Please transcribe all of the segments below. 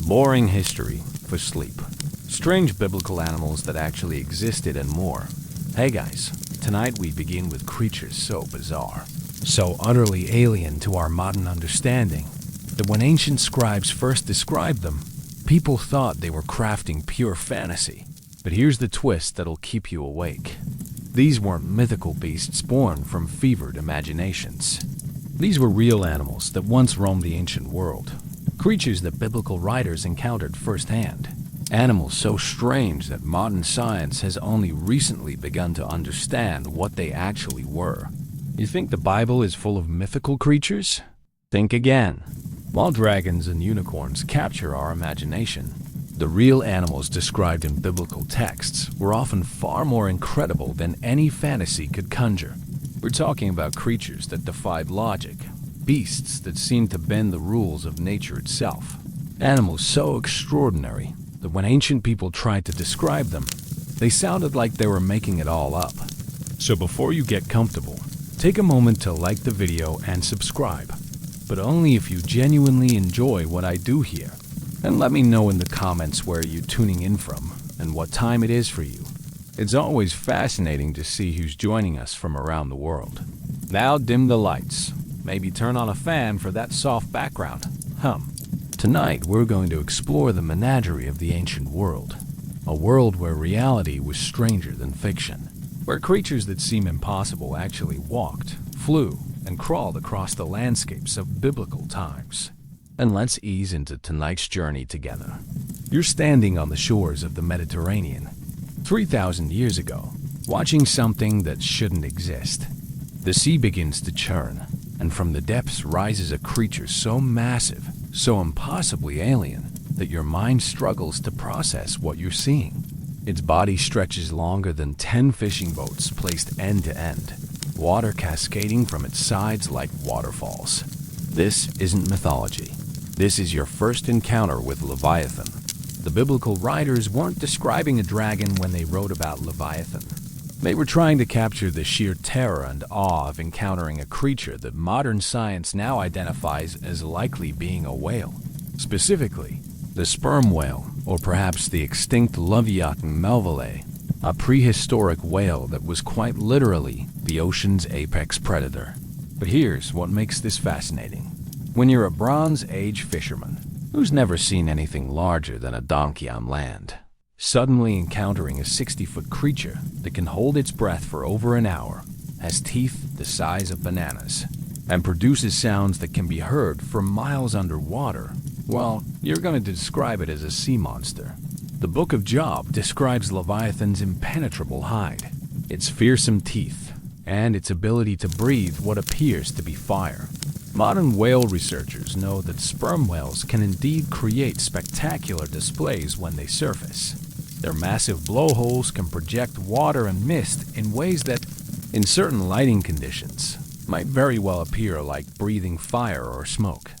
boring history for sleep, strange biblical animals that actually existed, and more. Hey guys, tonight we begin with creatures so bizarre, so utterly alien to our modern understanding, that when ancient scribes first described them, people thought they were crafting pure fantasy. But here's the twist that'll keep you awake. These weren't mythical beasts born from fevered imaginations. These were real animals that once roamed the ancient world. Creatures that biblical writers encountered firsthand. Animals so strange that modern science has only recently begun to understand what they actually were. You think the Bible is full of mythical creatures? Think again. While dragons and unicorns capture our imagination, the real animals described in biblical texts were often far more incredible than any fantasy could conjure. We're talking about creatures that defied logic, beasts that seemed to bend the rules of nature itself, animals so extraordinary that when ancient people tried to describe them, they sounded like they were making it all up. So before you get comfortable, take a moment to like the video and subscribe, but only if you genuinely enjoy what I do here. And let me know in the comments where you're tuning in from and what time it is for you. It's always fascinating to see who's joining us from around the world. Now dim the lights. Maybe turn on a fan for that soft background. Tonight we're going to explore the menagerie of the ancient world. A world where reality was stranger than fiction. Where creatures that seem impossible actually walked, flew, and crawled across the landscapes of biblical times. And let's ease into tonight's journey together. You're standing on the shores of the Mediterranean, 3,000 years ago, watching something that shouldn't exist. The sea begins to churn, and from the depths rises a creature so massive, so impossibly alien, that your mind struggles to process what you're seeing. Its body stretches longer than 10 fishing boats placed end to end, water cascading from its sides like waterfalls. This isn't mythology. This is your first encounter with Leviathan. The biblical writers weren't describing a dragon when they wrote about Leviathan. They were trying to capture the sheer terror and awe of encountering a creature that modern science now identifies as likely being a whale. Specifically, the sperm whale, or perhaps the extinct Leviathan melville, a prehistoric whale that was quite literally the ocean's apex predator. But here's what makes this fascinating. When you're a Bronze Age fisherman who's never seen anything larger than a donkey on land, suddenly encountering a 60-foot creature that can hold its breath for over an hour, has teeth the size of bananas, and produces sounds that can be heard for miles underwater, well, you're going to describe it as a sea monster. The Book of Job describes Leviathan's impenetrable hide, its fearsome teeth, and its ability to breathe what appears to be fire. Modern whale researchers know that sperm whales can indeed create spectacular displays when they surface. Their massive blowholes can project water and mist in ways that, in certain lighting conditions, might very well appear like breathing fire or smoke.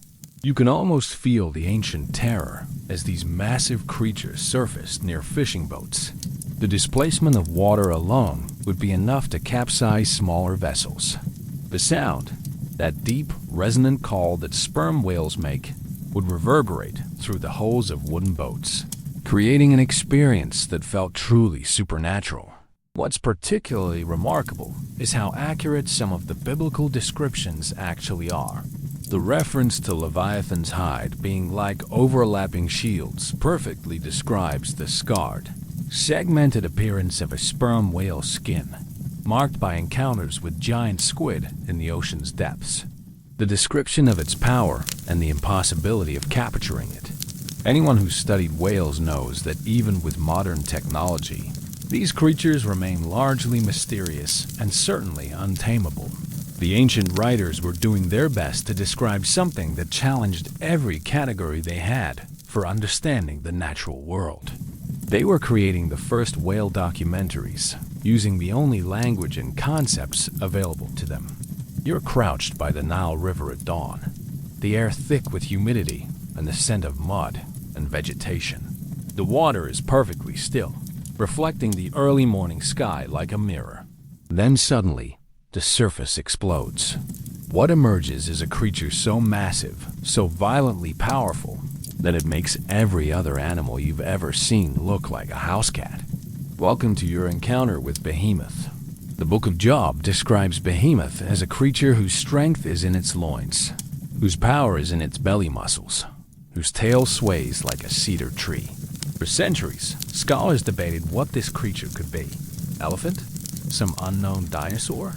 You can almost feel the ancient terror as these massive creatures surfaced near fishing boats. The displacement of water alone would be enough to capsize smaller vessels. The sound, that deep, resonant call that sperm whales make, would reverberate through the hulls of wooden boats, creating an experience that felt truly supernatural. What's particularly remarkable is how accurate some of the biblical descriptions actually are. The reference to Leviathan's hide being like overlapping shields perfectly describes the scarred, segmented appearance of a sperm whale's skin, marked by encounters with giant squid in the ocean's depths. The description of its power and the impossibility of capturing it. Anyone who's studied whales knows that even with modern technology, these creatures remain largely mysterious and certainly untamable. The ancient writers were doing their best to describe something that challenged every category they had for understanding the natural world. They were creating the first whale documentaries, using the only language and concepts available to them. You're crouched by the Nile River at dawn, the air thick with humidity and the scent of mud and vegetation. The water is perfectly still, reflecting the early morning sky like a mirror. Then suddenly, the surface explodes. What emerges is a creature so massive, so violently powerful, that it makes every other animal you've ever seen look like a house cat. Welcome to your encounter with Behemoth. The Book of Job describes Behemoth as a creature whose strength is in its loins, whose power is in its belly muscles, whose tail sways like a cedar tree. For centuries, scholars debated what this creature could be. Elephant? Some unknown dinosaur?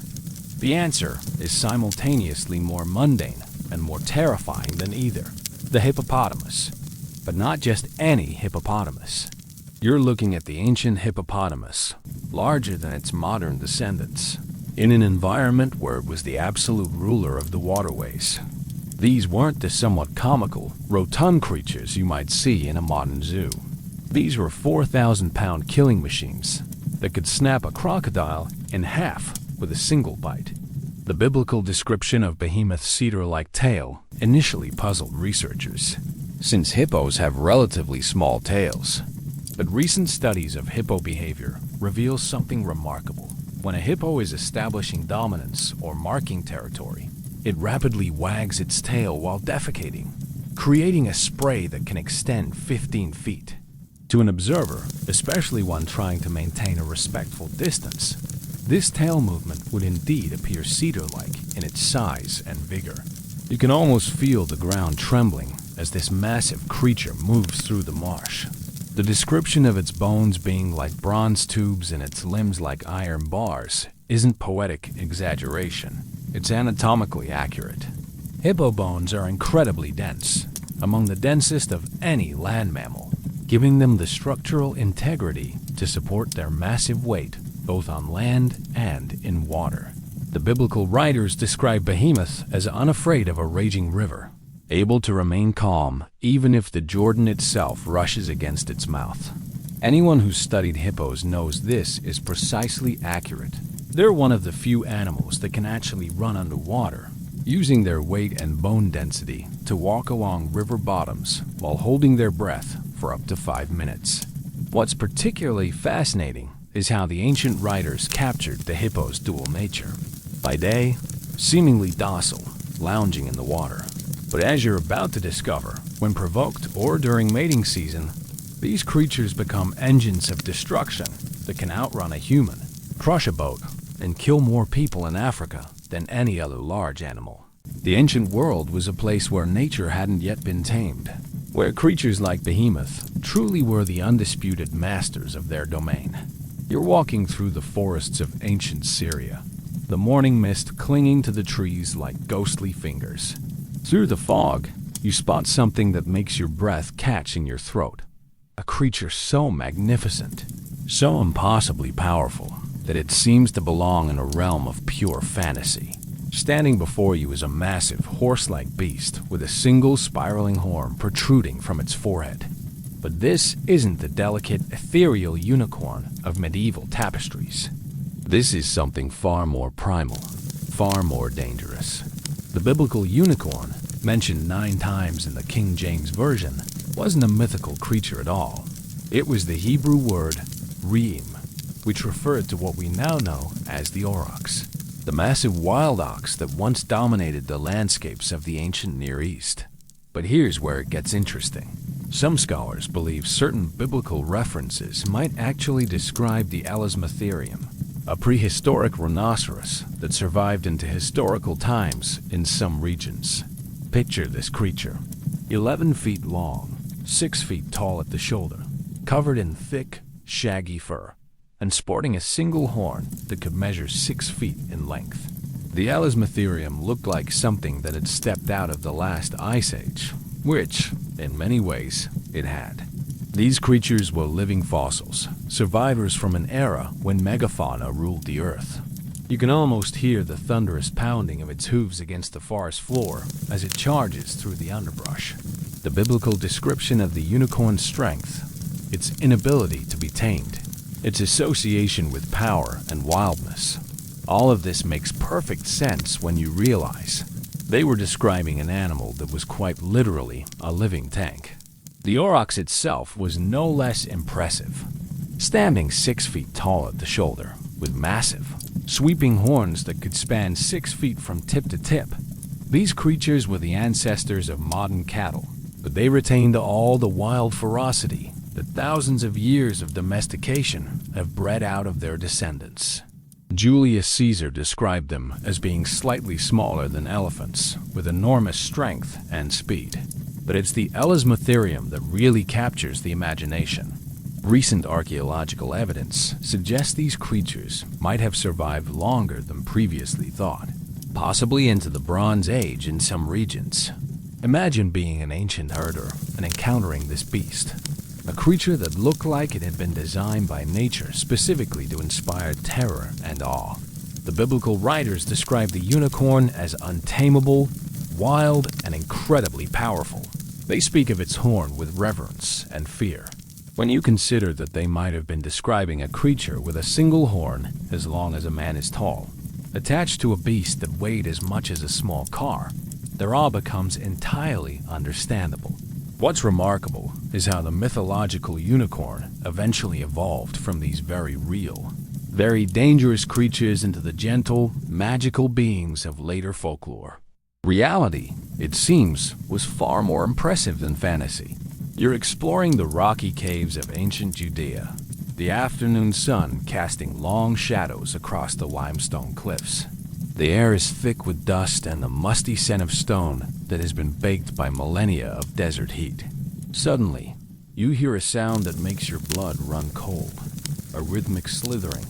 The answer is simultaneously more mundane and more terrifying than either. The hippopotamus. But not just any hippopotamus. You're looking at the ancient hippopotamus, larger than its modern descendants, in an environment where it was the absolute ruler of the waterways. These weren't the somewhat comical, rotund creatures you might see in a modern zoo. These were 4,000-pound killing machines that could snap a crocodile in half with a single bite. The biblical description of Behemoth's cedar-like tail initially puzzled researchers, since hippos have relatively small tails. But recent studies of hippo behavior reveal something remarkable. When a hippo is establishing dominance or marking territory, it rapidly wags its tail while defecating, creating a spray that can extend 15 feet. To an observer, especially one trying to maintain a respectful distance, this tail movement would indeed appear cedar-like in its size and vigor. You can almost feel the ground trembling as this massive creature moves through the marsh. The description of its bones being like bronze tubes and its limbs like iron bars isn't poetic exaggeration. It's anatomically accurate. Hippo bones are incredibly dense, among the densest of any land mammal, giving them the structural integrity to support their massive weight both on land and in water. The biblical writers describe Behemoth as unafraid of a raging river, able to remain calm even if the Jordan itself rushes against its mouth. Anyone who's studied hippos knows this is precisely accurate. They're one of the few animals that can actually run underwater, using their weight and bone density to walk along river bottoms while holding their breath for up to 5 minutes. What's particularly fascinating is how the ancient writers captured the hippo's dual nature. By day, seemingly docile, lounging in the water. But as you're about to discover, when provoked or during mating season, these creatures become engines of destruction that can outrun a human, crush a boat, and kill more people in Africa than any other large animal. The ancient world was a place where nature hadn't yet been tamed, where creatures like Behemoth truly were the undisputed masters of their domain. You're walking through the forests of ancient Syria, the morning mist clinging to the trees like ghostly fingers. Through the fog, you spot something that makes your breath catch in your throat. A creature so magnificent, so impossibly powerful, that it seems to belong in a realm of pure fantasy. Standing before you is a massive, horse-like beast with a single spiraling horn protruding from its forehead. But this isn't the delicate, ethereal unicorn of medieval tapestries. This is something far more primal, far more dangerous. The biblical unicorn, mentioned 9 times in the King James Version, wasn't a mythical creature at all. It was the Hebrew word reem, which referred to what we now know as the aurochs, the massive wild ox that once dominated the landscapes of the ancient Near East. But here's where it gets interesting. Some scholars believe certain biblical references might actually describe the Elasmotherium, a prehistoric rhinoceros that survived into historical times in some regions. Picture this creature, 11 feet long, 6 feet tall at the shoulder, covered in thick, shaggy fur, and sporting a single horn that could measure 6 feet in length. The Elasmotherium looked like something that had stepped out of the last ice age, which, in many ways, it had. These creatures were living fossils, survivors from an era when megafauna ruled the earth. You can almost hear the thunderous pounding of its hooves against the forest floor as it charges through the underbrush. The biblical description of the unicorn's strength, its inability to be tamed, its association with power and wildness. All of this makes perfect sense when you realize they were describing an animal that was quite literally a living tank. The aurochs itself was no less impressive. Standing 6 feet tall at the shoulder, with massive, sweeping horns that could span 6 feet from tip to tip, these creatures were the ancestors of modern cattle, but they retained all the wild ferocity that thousands of years of domestication have bred out of their descendants. Julius Caesar described them as being slightly smaller than elephants, with enormous strength and speed. But it's the Elasmotherium that really captures the imagination. Recent archaeological evidence suggests these creatures might have survived longer than previously thought, possibly into the Bronze Age in some regions. Imagine being an ancient herder and encountering this beast, a creature that looked like it had been designed by nature specifically to inspire terror and awe. The biblical writers describe the unicorn as untamable, wild, and incredibly powerful. They speak of its horn with reverence and fear. When you consider that they might have been describing a creature with a single horn as long as a man is tall, attached to a beast that weighed as much as a small car, their awe becomes entirely understandable. What's remarkable is how the mythological unicorn eventually evolved from these very real, very dangerous creatures into the gentle, magical beings of later folklore. Reality, it seems, was far more impressive than fantasy. You're exploring the rocky caves of ancient Judea, the afternoon sun casting long shadows across the limestone cliffs. The air is thick with dust and the musty scent of stone that has been baked by millennia of desert heat. Suddenly, you hear a sound that makes your blood run cold, a rhythmic slithering,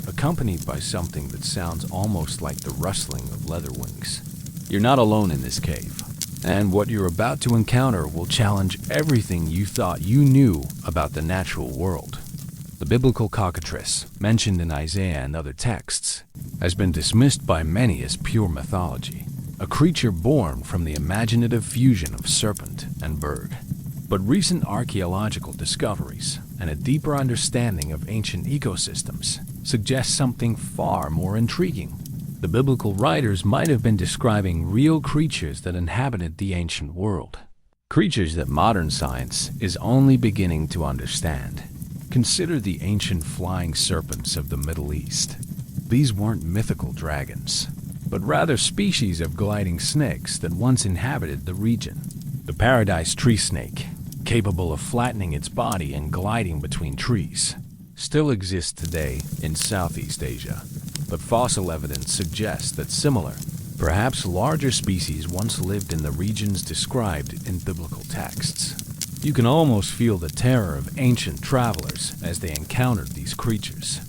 accompanied by something that sounds almost like the rustling of leather wings. You're not alone in this cave, and what you're about to encounter will challenge everything you thought you knew about the natural world. The biblical cockatrice, mentioned in Isaiah and other texts, has been dismissed by many as pure mythology, a creature born from the imaginative fusion of serpent and bird. But recent archaeological discoveries and a deeper understanding of ancient ecosystems suggest something far more intriguing. The biblical writers might have been describing real creatures that inhabited the ancient world, creatures that modern science is only beginning to understand. Consider the ancient flying serpents of the Middle East. These weren't mythical dragons, but rather species of gliding snakes that once inhabited the region. The paradise tree snake, capable of flattening its body and gliding between trees, still exists today in Southeast Asia. But fossil evidence suggests that similar, perhaps larger species once lived in the regions described in biblical texts. You can almost feel the terror of ancient travelers as they encountered these creatures.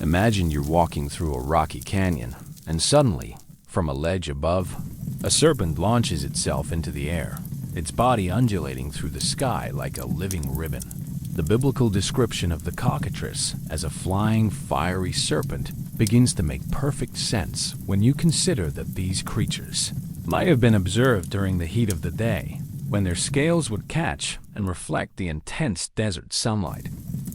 Imagine you're walking through a rocky canyon, and suddenly, from a ledge above, a serpent launches itself into the air, its body undulating through the sky like a living ribbon. The biblical description of the cockatrice as a flying, fiery serpent begins to make perfect sense when you consider that these creatures might have been observed during the heat of the day, when their scales would catch and reflect the intense desert sunlight.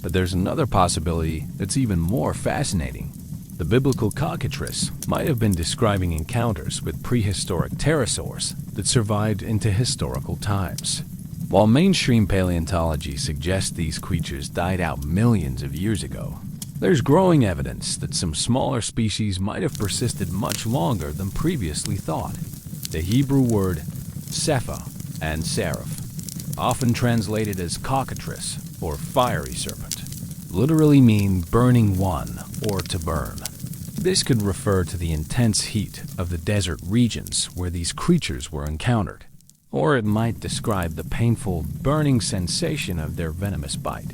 But there's another possibility that's even more fascinating. The biblical cockatrice might have been describing encounters with prehistoric pterosaurs that survived into historical times. While mainstream paleontology suggests these creatures died out millions of years ago, there's growing evidence that some smaller species might have persisted much longer than previously thought. The Hebrew word sepha and seraph, often translated as cockatrice or fiery serpent, literally mean burning one or to burn. This could refer to the intense heat of the desert regions where these creatures were encountered, or it might describe the painful burning sensation of their venomous bite.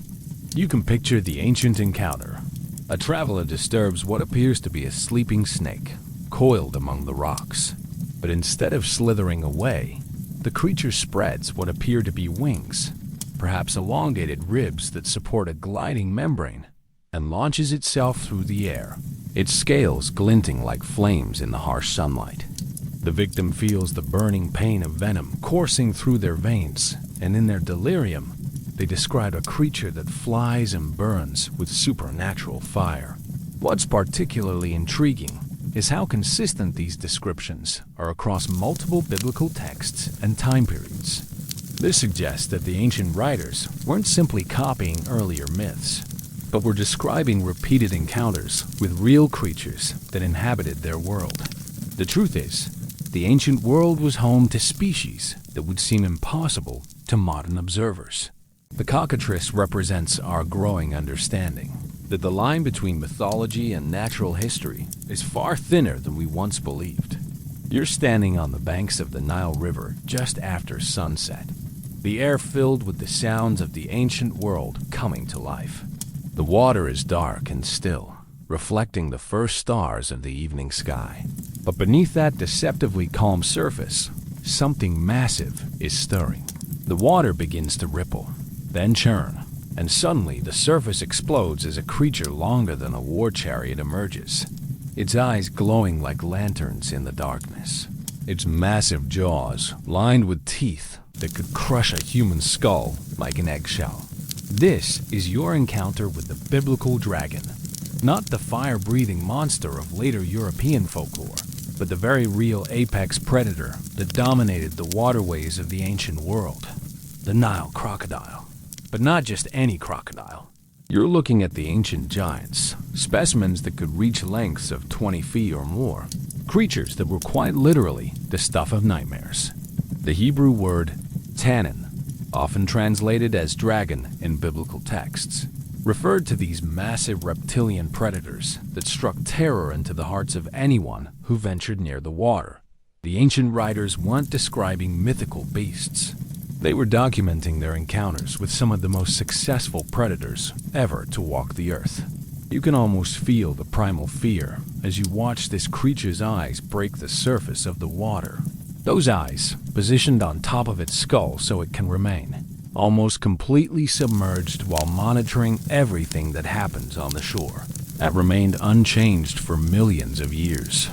You can picture the ancient encounter. A traveler disturbs what appears to be a sleeping snake, coiled among the rocks. But instead of slithering away, the creature spreads what appear to be wings, perhaps elongated ribs that support a gliding membrane, and launches itself through the air, its scales glinting like flames in the harsh sunlight. The victim feels the burning pain of venom coursing through their veins, and in their delirium, they describe a creature that flies and burns with supernatural fire. What's particularly intriguing is how consistent these descriptions are across multiple biblical texts and time periods. This suggests that the ancient writers weren't simply copying earlier myths, but were describing repeated encounters with real creatures that inhabited their world. The truth is, the ancient world was home to species that would seem impossible to modern observers. The cockatrice represents our growing understanding that the line between mythology and natural history is far thinner than we once believed. You're standing on the banks of the Nile River just after sunset, the air filled with the sounds of the ancient world coming to life. The water is dark and still, reflecting the first stars of the evening sky. But beneath that deceptively calm surface, something massive is stirring. The water begins to ripple, then churn, and suddenly the surface explodes as a creature longer than a war chariot emerges, its eyes glowing like lanterns in the darkness. Its massive jaws, lined with teeth that could crush a human skull like an eggshell. This is your encounter with the biblical dragon, not the fire-breathing monster of later European folklore, but the very real apex predator that dominated the waterways of the ancient world, the Nile crocodile. But not just any crocodile. You're looking at the ancient giants, specimens that could reach lengths of 20 feet or more, creatures that were quite literally the stuff of nightmares. The Hebrew word tannin, often translated as dragon in biblical texts, referred to these massive reptilian predators that struck terror into the hearts of anyone who ventured near the water. The ancient writers weren't describing mythical beasts. They were documenting their encounters with some of the most successful predators ever to walk the earth. You can almost feel the primal fear as you watch this creature's eyes break the surface of the water. Those eyes, positioned on top of its skull so it can remain almost completely submerged while monitoring everything that happens on the shore, have remained unchanged for millions of years.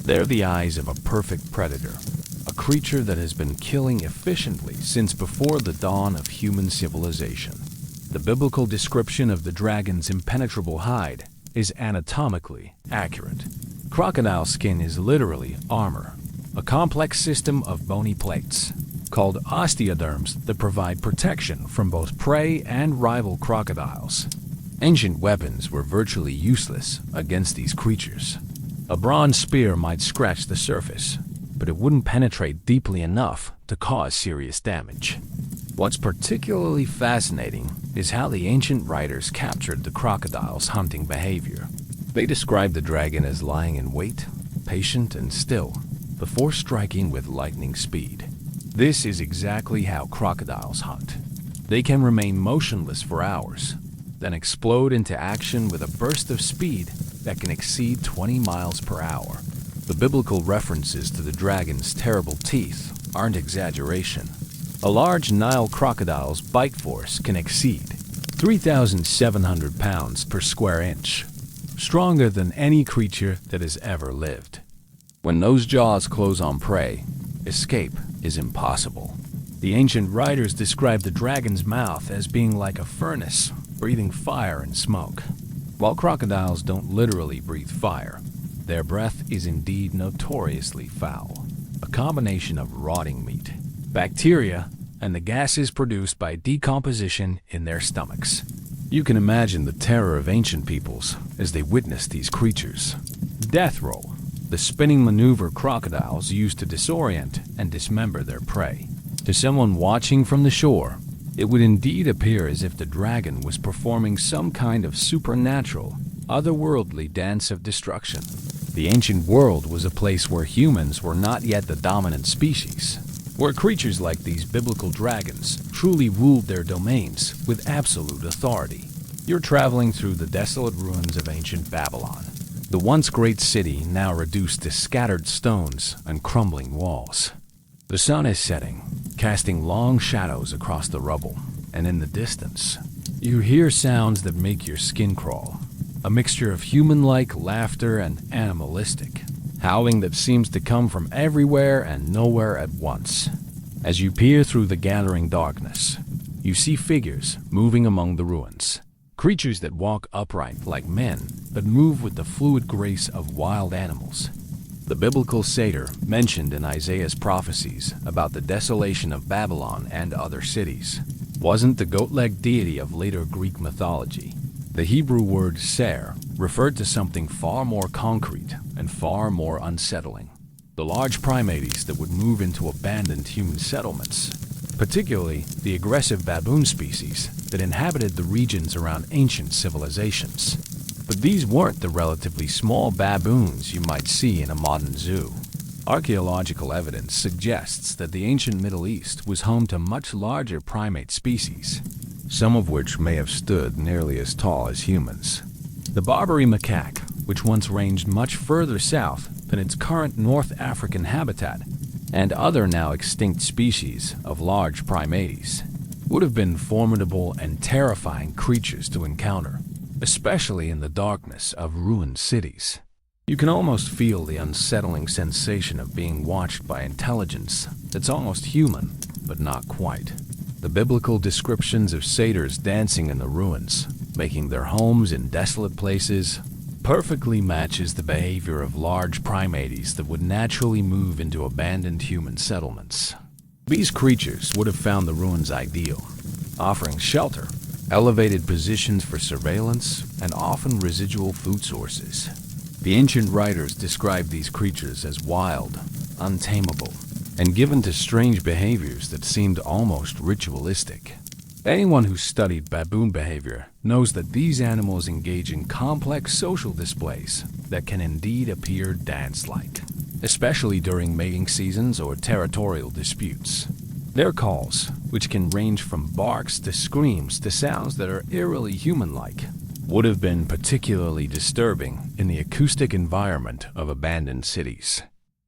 They're the eyes of a perfect predator, a creature that has been killing efficiently since before the dawn of human civilization. The biblical description of the dragon's impenetrable hide is anatomically accurate. Crocodile skin is literally armor, a complex system of bony plates called osteoderms that provide protection from both prey and rival crocodiles. Ancient weapons were virtually useless against these creatures. A bronze spear might scratch the surface, but it wouldn't penetrate deeply enough to cause serious damage. What's particularly fascinating is how the ancient writers captured the crocodile's hunting behavior. They described the dragon as lying in wait, patient and still, before striking with lightning speed. This is exactly how crocodiles hunt. They can remain motionless for hours, then explode into action with a burst of speed that can exceed 20 miles per hour. The biblical references to the dragon's terrible teeth aren't exaggeration. A large Nile crocodile's bite force can exceed 3,700 pounds per square inch, stronger than any creature that has ever lived. When those jaws close on prey, escape is impossible. The ancient writers described the dragon's mouth as being like a furnace, breathing fire and smoke. While crocodiles don't literally breathe fire, their breath is indeed notoriously foul, a combination of rotting meat, bacteria, and the gases produced by decomposition in their stomachs. You can imagine the terror of ancient peoples as they witnessed these creatures. Death roll, the spinning maneuver crocodiles used to disorient and dismember their prey. To someone watching from the shore, it would indeed appear as if the dragon was performing some kind of supernatural, otherworldly dance of destruction. The ancient world was a place where humans were not yet the dominant species, where creatures like these biblical dragons truly ruled their domains with absolute authority. You're traveling through the desolate ruins of ancient Babylon, the once great city now reduced to scattered stones and crumbling walls. The sun is setting, casting long shadows across the rubble, and in the distance, you hear sounds that make your skin crawl, a mixture of human-like laughter and animalistic, howling that seems to come from everywhere and nowhere at once. As you peer through the gathering darkness, you see figures moving among the ruins. Creatures that walk upright like men, but move with the fluid grace of wild animals. The biblical satyr mentioned in Isaiah's prophecies about the desolation of Babylon and other cities wasn't the goat-legged deity of later Greek mythology. The Hebrew word ser referred to something far more concrete and far more unsettling. The large primates that would move into abandoned human settlements. particularly the aggressive baboon species that inhabited the regions around ancient civilizations. But these weren't the relatively small baboons you might see in a modern zoo. Archaeological evidence suggests that the ancient Middle East was home to much larger primate species, some of which may have stood nearly as tall as humans. The Barbary macaque, which once ranged much further south than its current North African habitat, and other now extinct species of large primates, would have been formidable and terrifying creatures to encounter, especially in the darkness of ruined cities. You can almost feel the unsettling sensation of being watched by intelligence that's almost human, but not quite. The biblical descriptions of satyrs dancing in the ruins, making their homes in desolate places, perfectly matches the behavior of large primates that would naturally move into abandoned human settlements. These creatures would have found the ruins ideal, offering shelter, elevated positions for surveillance, and often residual food sources. The ancient writers described these creatures as wild, untamable, and given to strange behaviors that seemed almost ritualistic. Anyone who studied baboon behavior knows that these animals engage in complex social displays that can indeed appear dance-like, especially during mating seasons or territorial disputes. Their calls, which can range from barks to screams to sounds that are eerily human-like, would have been particularly disturbing in the acoustic environment of abandoned cities.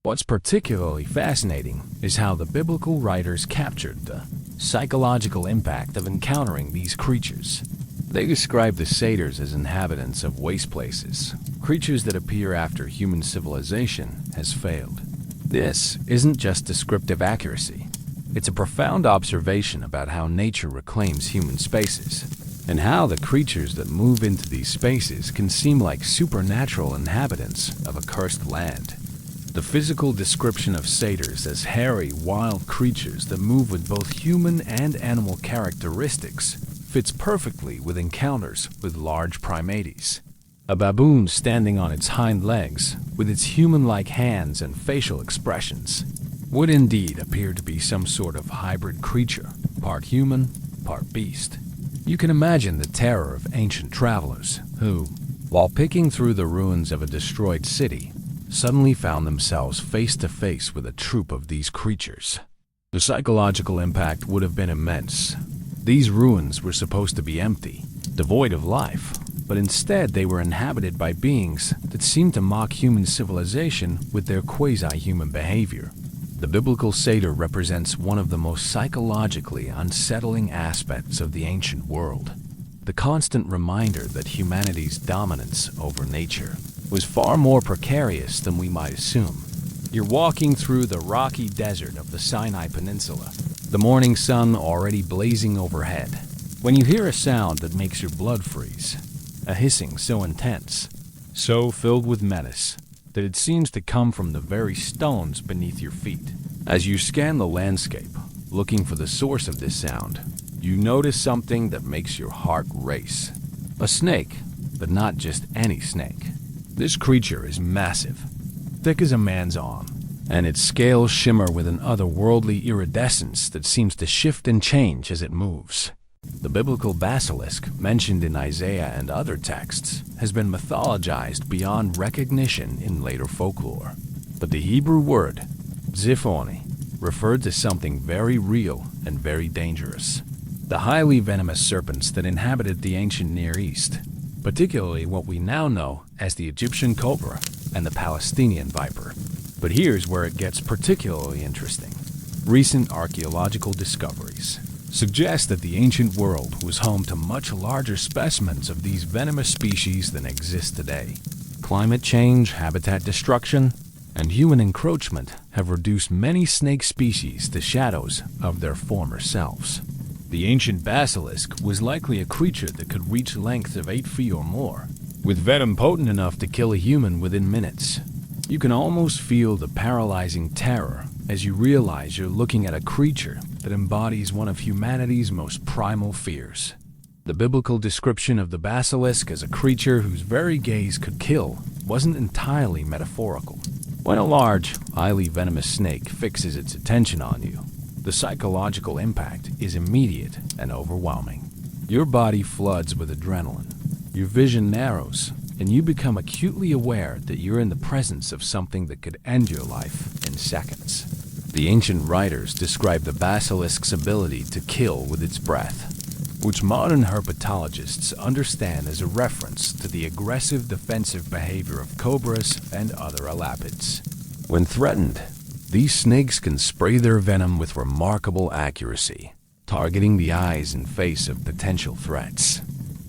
What's particularly fascinating is how the biblical writers captured the psychological impact of encountering these creatures. They describe the satyrs as inhabitants of waste places, creatures that appear after human civilization has failed. This isn't just descriptive accuracy. It's a profound observation about how nature reclaims human spaces, and how the creatures that move into these spaces can seem like supernatural inhabitants of a cursed land. The physical description of satyrs as hairy, wild creatures that move with both human and animal characteristics fits perfectly with encounters with large primates. A baboon standing on its hind legs, with its human-like hands and facial expressions, would indeed appear to be some sort of hybrid creature, part human, part beast. You can imagine the terror of ancient travelers who, while picking through the ruins of a destroyed city, suddenly found themselves face to face with a troop of these creatures. The psychological impact would have been immense. These ruins were supposed to be empty, devoid of life, but instead they were inhabited by beings that seemed to mock human civilization with their quasi-human behavior. The biblical satyr represents one of the most psychologically unsettling aspects of the ancient world. The constant reminder that humanity's dominance over nature was far more precarious than we might assume. You're walking through the rocky desert of the Sinai Peninsula, the morning sun already blazing overhead, when you hear a sound that makes your blood freeze, a hissing so intense, so filled with menace, that it seems to come from the very stones beneath your feet. As you scan the landscape, looking for the source of this sound, you notice something that makes your heart race. A snake, but not just any snake. This creature is massive, thick as a man's arm, and its scales shimmer with an otherworldly iridescence that seems to shift and change as it moves. The biblical basilisk, mentioned in Isaiah and other texts, has been mythologized beyond recognition in later folklore. But the Hebrew word, ziphoni, referred to something very real and very dangerous. The highly venomous serpents that inhabited the ancient Near East, particularly what we now know as the Egyptian cobra and the Palestinian viper. But here's where it gets particularly interesting. Recent archaeological discoveries suggest that the ancient world was home to much larger specimens of these venomous species than exist today. Climate change, habitat destruction, and human encroachment have reduced many snake species to shadows of their former selves. The ancient basilisk was likely a creature that could reach lengths of 8 feet or more, with venom potent enough to kill a human within minutes. You can almost feel the paralyzing terror as you realize you're looking at a creature that embodies one of humanity's most primal fears. The biblical description of the basilisk as a creature whose very gaze could kill wasn't entirely metaphorical. When a large, highly venomous snake fixes its attention on you, The psychological impact is immediate and overwhelming. Your body floods with adrenaline, your vision narrows, and you become acutely aware that you're in the presence of something that could end your life in seconds. The ancient writers describe the basilisk's ability to kill with its breath, which modern herpetologists understand as a reference to the aggressive defensive behavior of cobras and other elapids. When threatened, these snakes can spray their venom with remarkable accuracy, targeting the eyes and face of potential threats.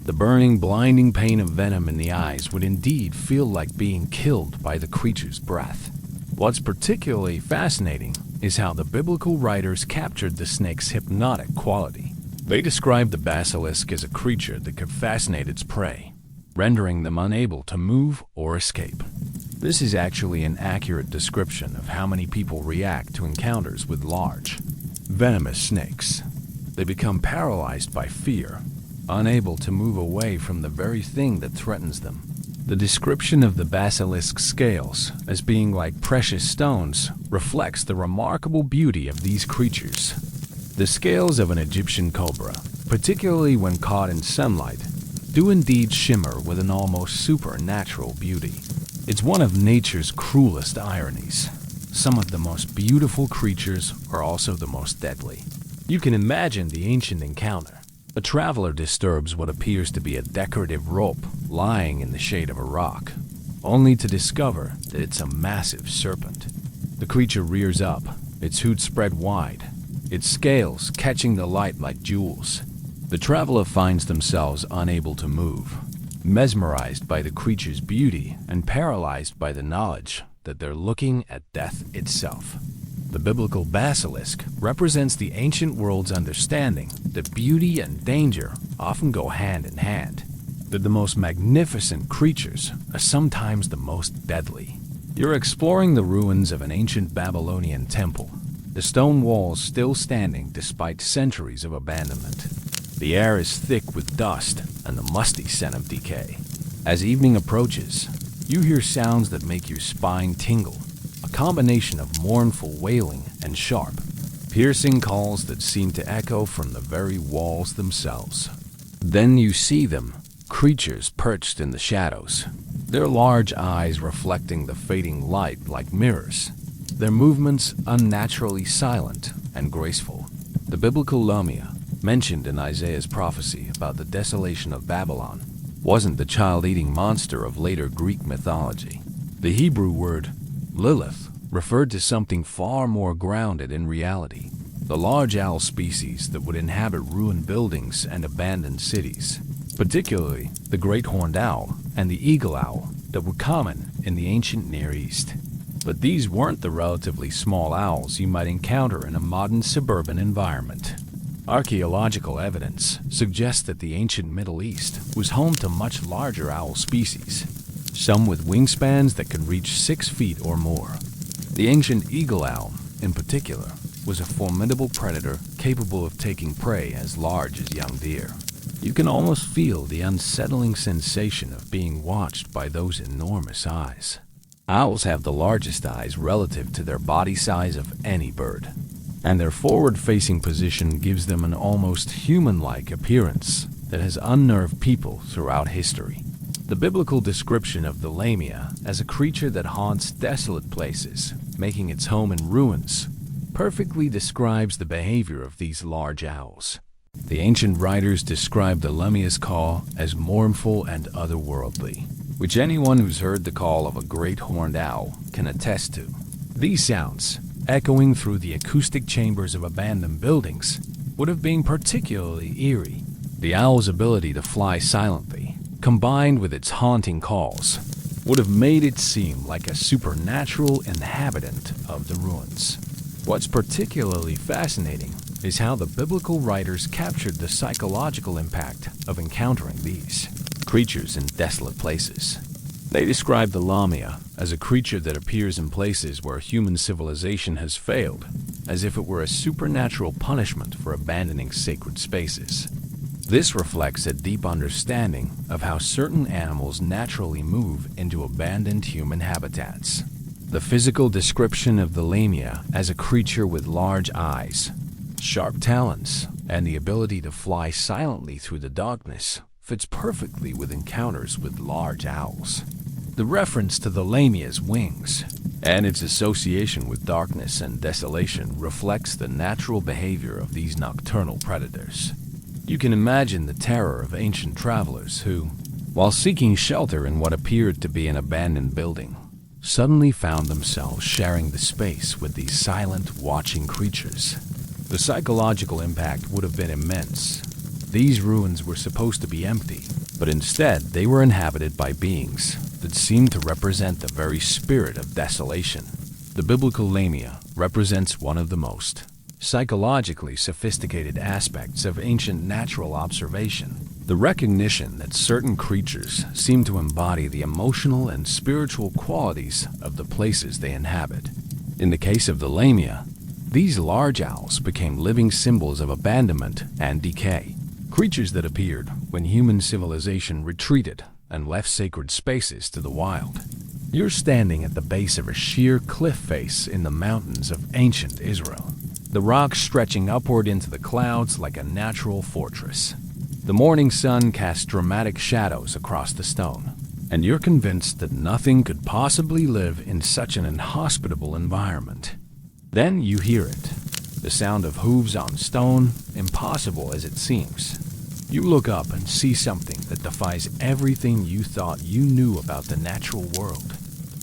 The burning, blinding pain of venom in the eyes would indeed feel like being killed by the creature's breath. What's particularly fascinating is how the biblical writers captured the snake's hypnotic quality. They described the basilisk as a creature that could fascinate its prey, rendering them unable to move or escape. This is actually an accurate description of how many people react to encounters with large, venomous snakes. They become paralyzed by fear, unable to move away from the very thing that threatens them. The description of the basilisk's scales as being like precious stones reflects the remarkable beauty of these creatures. The scales of an Egyptian cobra, particularly when caught in sunlight, do indeed shimmer with an almost supernatural beauty. It's one of nature's cruelest ironies. Some of the most beautiful creatures are also the most deadly. You can imagine the ancient encounter. A traveler disturbs what appears to be a decorative rope lying in the shade of a rock, only to discover that it's a massive serpent. The creature rears up, its hood spread wide, its scales catching the light like jewels. The traveler finds themselves unable to move, mesmerized by the creature's beauty and paralyzed by the knowledge that they're looking at death itself. The biblical basilisk represents the ancient world's understanding that beauty and danger often go hand in hand, that the most magnificent creatures are sometimes the most deadly. You're exploring the ruins of an ancient Babylonian temple, the stone walls still standing despite centuries of abandonment. The air is thick with dust and the musty scent of decay. As evening approaches, you hear sounds that make your spine tingle. A combination of mournful wailing and sharp, piercing calls that seem to echo from the very walls themselves. Then you see them, creatures perched in the shadows, their large eyes reflecting the fading light like mirrors, their movements unnaturally silent and graceful. The biblical Lamia, mentioned in Isaiah's prophecy about the desolation of Babylon, wasn't the child-eating monster of later Greek mythology. The Hebrew word Lilith referred to something far more grounded in reality, the large owl species that would inhabit ruined buildings and abandoned cities, particularly the great horned owl and the eagle owl that were common in the ancient Near East. But these weren't the relatively small owls you might encounter in a modern suburban environment. Archaeological evidence suggests that the ancient Middle East was home to much larger owl species, some with wingspans that could reach 6 feet or more. The ancient eagle owl, in particular, was a formidable predator capable of taking prey as large as young deer. You can almost feel the unsettling sensation of being watched by those enormous eyes. Owls have the largest eyes relative to their body size of any bird, and their forward-facing position gives them an almost human-like appearance that has unnerved people throughout history. The biblical description of the Lamia as a creature that haunts desolate places, making its home in ruins, perfectly describes the behavior of these large owls. The ancient writers describe the Lamia's call as mournful and otherworldly, which anyone who's heard the call of a great horned owl can attest to. These sounds, echoing through the acoustic chambers of abandoned buildings, would have been particularly eerie. The owl's ability to fly silently, combined with its haunting calls, would have made it seem like a supernatural inhabitant of the ruins. What's particularly fascinating is how the biblical writers captured the psychological impact of encountering these creatures in desolate places. They describe the Lamia as a creature that appears in places where human civilization has failed, as if it were a supernatural punishment for abandoning sacred spaces. This reflects a deep understanding of how certain animals naturally move into abandoned human habitats. The physical description of the Lamia as a creature with large eyes, sharp talons, and the ability to fly silently through the darkness fits perfectly with encounters with large owls. The reference to the lamia's wings and its association with darkness and desolation reflects the natural behavior of these nocturnal predators. You can imagine the terror of ancient travelers who, while seeking shelter in what appeared to be an abandoned building, suddenly found themselves sharing the space with these silent, watching creatures. The psychological impact would have been immense. These ruins were supposed to be empty, but instead they were inhabited by beings that seemed to represent the very spirit of desolation. The biblical Lamia represents one of the most psychologically sophisticated aspects of ancient natural observation. The recognition that certain creatures seem to embody the emotional and spiritual qualities of the places they inhabit. In the case of the Lamia, these large owls became living symbols of abandonment and decay, creatures that appeared when human civilization retreated and left sacred spaces to the wild. You're standing at the base of a sheer cliff face in the mountains of ancient Israel, the rocks stretching upward into the clouds like a natural fortress. The morning sun casts dramatic shadows across the stone, and you're convinced that nothing could possibly live in such an inhospitable environment. Then you hear it, the sound of hooves on stone, impossible as it seems. You look up and see something that defies everything you thought you knew about the natural world.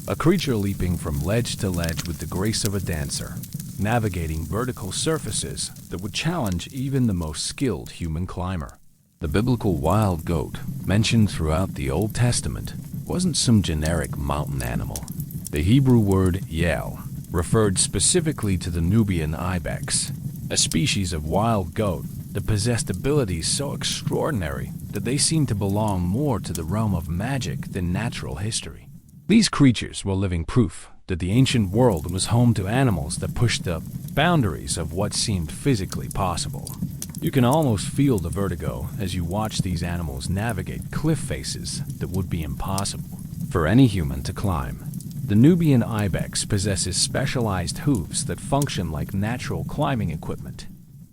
A creature leaping from ledge to ledge with the grace of a dancer, navigating vertical surfaces that would challenge even the most skilled human climber. The biblical wild goat, mentioned throughout the Old Testament, wasn't some generic mountain animal. The Hebrew word yel referred specifically to the Nubian ibex, a species of wild goat that possessed abilities so extraordinary that they seemed to belong more to the realm of magic than natural history. These creatures were living proof that the ancient world was home to animals that pushed the boundaries of what seemed physically possible. You can almost feel the vertigo as you watch these animals navigate cliff faces that would be impossible for any human to climb. The Nubian ibex possesses specialized hooves that function like natural climbing equipment.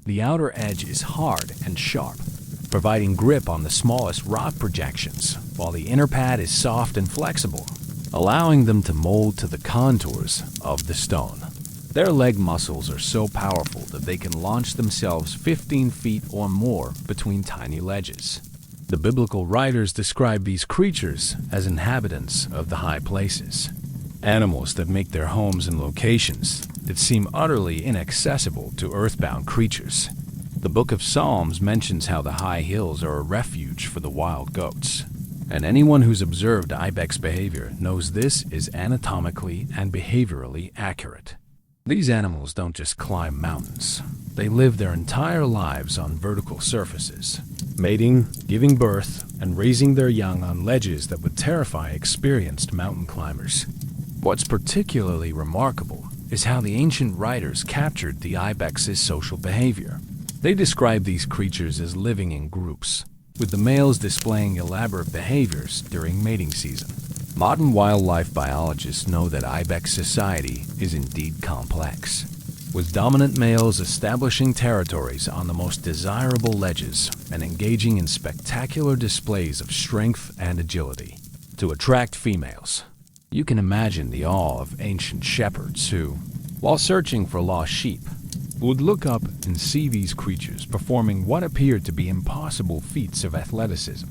The outer edge is hard and sharp, providing grip on the smallest rock projections, while the inner pad is soft and flexible, allowing them to mold to the contours of the stone. Their leg muscles are so powerful that they can launch themselves 15 feet or more between tiny ledges. The biblical writers describe these creatures as inhabitants of the high places, animals that make their homes in locations that seem utterly inaccessible to earthbound creatures. The Book of Psalms mentions how the high hills are a refuge for the wild goats, and anyone who's observed ibex behavior knows this is anatomically and behaviorally accurate. These animals don't just climb mountains. They live their entire lives on vertical surfaces, mating, giving birth, and raising their young on ledges that would terrify experienced mountain climbers. What's particularly remarkable is how the ancient writers captured the ibex's social behavior. They describe these creatures as living in groups, with the males displaying elaborate behaviors during mating season. Modern wildlife biologists know that ibex society is indeed complex, with dominant males establishing territories on the most desirable ledges and engaging in spectacular displays of strength and agility to attract females. You can imagine the awe of ancient shepherds who, while searching for lost sheep, would look up and see these creatures performing what appeared to be impossible feats of athleticism.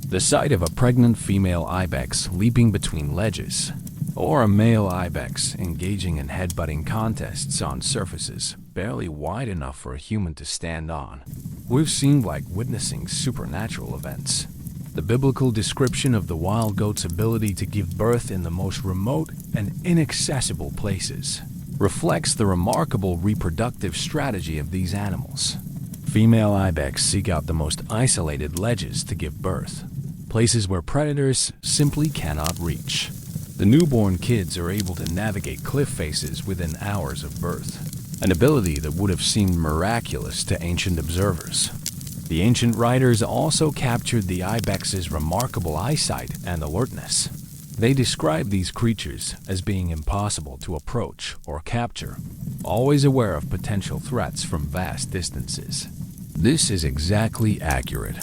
The sight of a pregnant female ibex leaping between ledges, or a male ibex engaging in headbutting contests on surfaces barely wide enough for a human to stand on, would have seemed like witnessing supernatural events. The biblical description of the wild goat's ability to give birth in the most remote and inaccessible places reflects the remarkable reproductive strategy of these animals. Female ibex seek out the most isolated ledges to give birth, places where predators simply cannot reach. The newborn kids are able to navigate cliff faces within hours of birth, an ability that would have seemed miraculous to ancient observers. The ancient writers also captured the ibex's remarkable eyesight and alertness. They describe these creatures as being impossible to approach or capture, always aware of potential threats from vast distances. This is exactly accurate.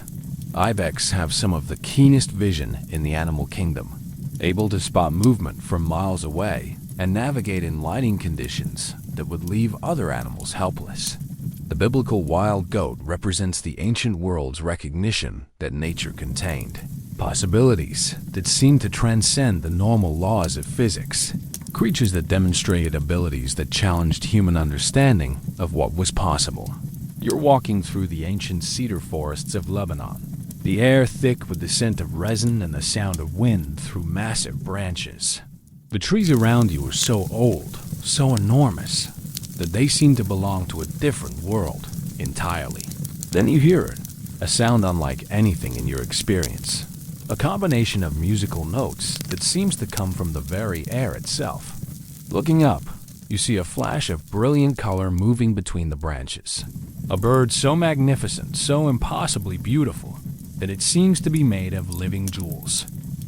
Ibex have some of the keenest vision in the animal kingdom, able to spot movement from miles away and navigate in lighting conditions that would leave other animals helpless. The biblical wild goat represents the ancient world's recognition that nature contained possibilities that seem to transcend the normal laws of physics, creatures that demonstrated abilities that challenged human understanding of what was possible. You're walking through the ancient cedar forests of Lebanon, the air thick with the scent of resin and the sound of wind through massive branches. The trees around you are so old, so enormous, that they seem to belong to a different world entirely. Then you hear it, a sound unlike anything in your experience. A combination of musical notes that seems to come from the very air itself. Looking up, you see a flash of brilliant color moving between the branches. A bird so magnificent, so impossibly beautiful, that it seems to be made of living jewels.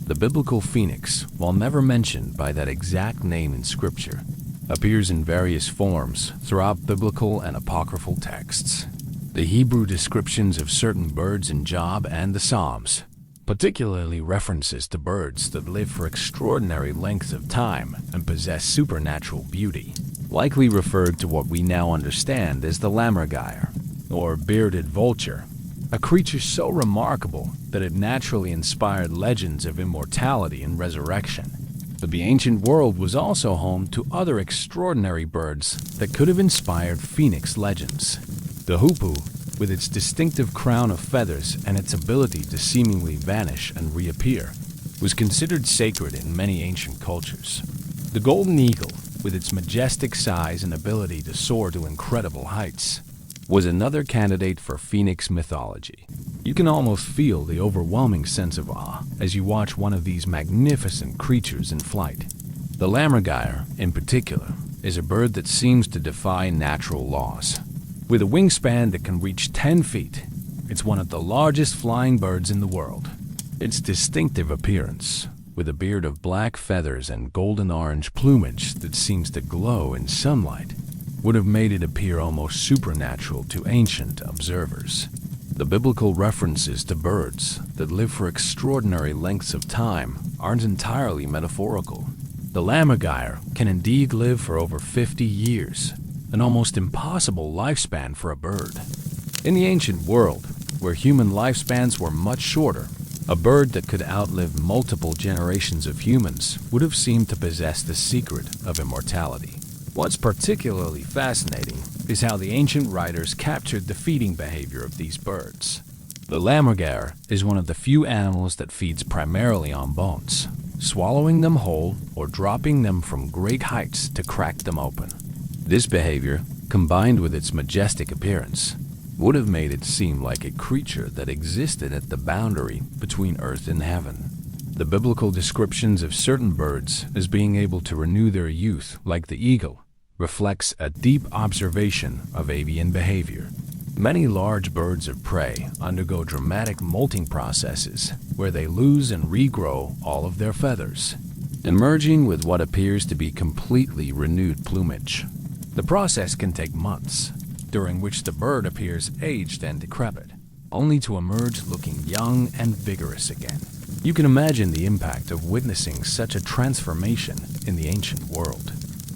The biblical phoenix, while never mentioned by that exact name in Scripture, appears in various forms throughout biblical and apocryphal texts. The Hebrew descriptions of certain birds in Job and the Psalms, particularly references to birds that live for extraordinary lengths of time and possess supernatural beauty, likely referred to what we now understand as the lammergeier, or bearded vulture, a creature so remarkable that it naturally inspired legends of immortality and resurrection. But the ancient world was also home to other extraordinary birds that could have inspired phoenix legends. The hoopoe, with its distinctive crown of feathers and its ability to seemingly vanish and reappear, was considered sacred in many ancient cultures. The golden eagle, with its majestic size and ability to soar to incredible heights, was another candidate for phoenix mythology. You can almost feel the overwhelming sense of awe as you watch one of these magnificent creatures in flight. The lammergeier, in particular, is a bird that seems to defy natural laws. With a wingspan that can reach 10 feet, it's one of the largest flying birds in the world. Its distinctive appearance, with a beard of black feathers and golden-orange plumage that seems to glow in sunlight, would have made it appear almost supernatural to ancient observers. The biblical references to birds that live for extraordinary lengths of time aren't entirely metaphorical. The lammergeier can indeed live for over 50 years, an almost impossible lifespan for a bird. In the ancient world, where human lifespans were much shorter, a bird that could outlive multiple generations of humans would have seemed to possess the secret of immortality. What's particularly fascinating is how the ancient writers captured the feeding behavior of these birds. The lammergeier is one of the few animals that feeds primarily on bones, swallowing them whole or dropping them from great heights to crack them open. This behavior, combined with its majestic appearance, would have made it seem like a creature that existed at the boundary between earth and heaven. The biblical descriptions of certain birds as being able to renew their youth, like the eagle, reflects a deep observation of avian behavior. Many large birds of prey undergo dramatic molting processes where they lose and regrow all of their feathers, emerging with what appears to be completely renewed plumage. The process can take months, during which the bird appears aged and decrepit, only to emerge looking young and vigorous again. You can imagine the impact of witnessing such a transformation in the ancient world.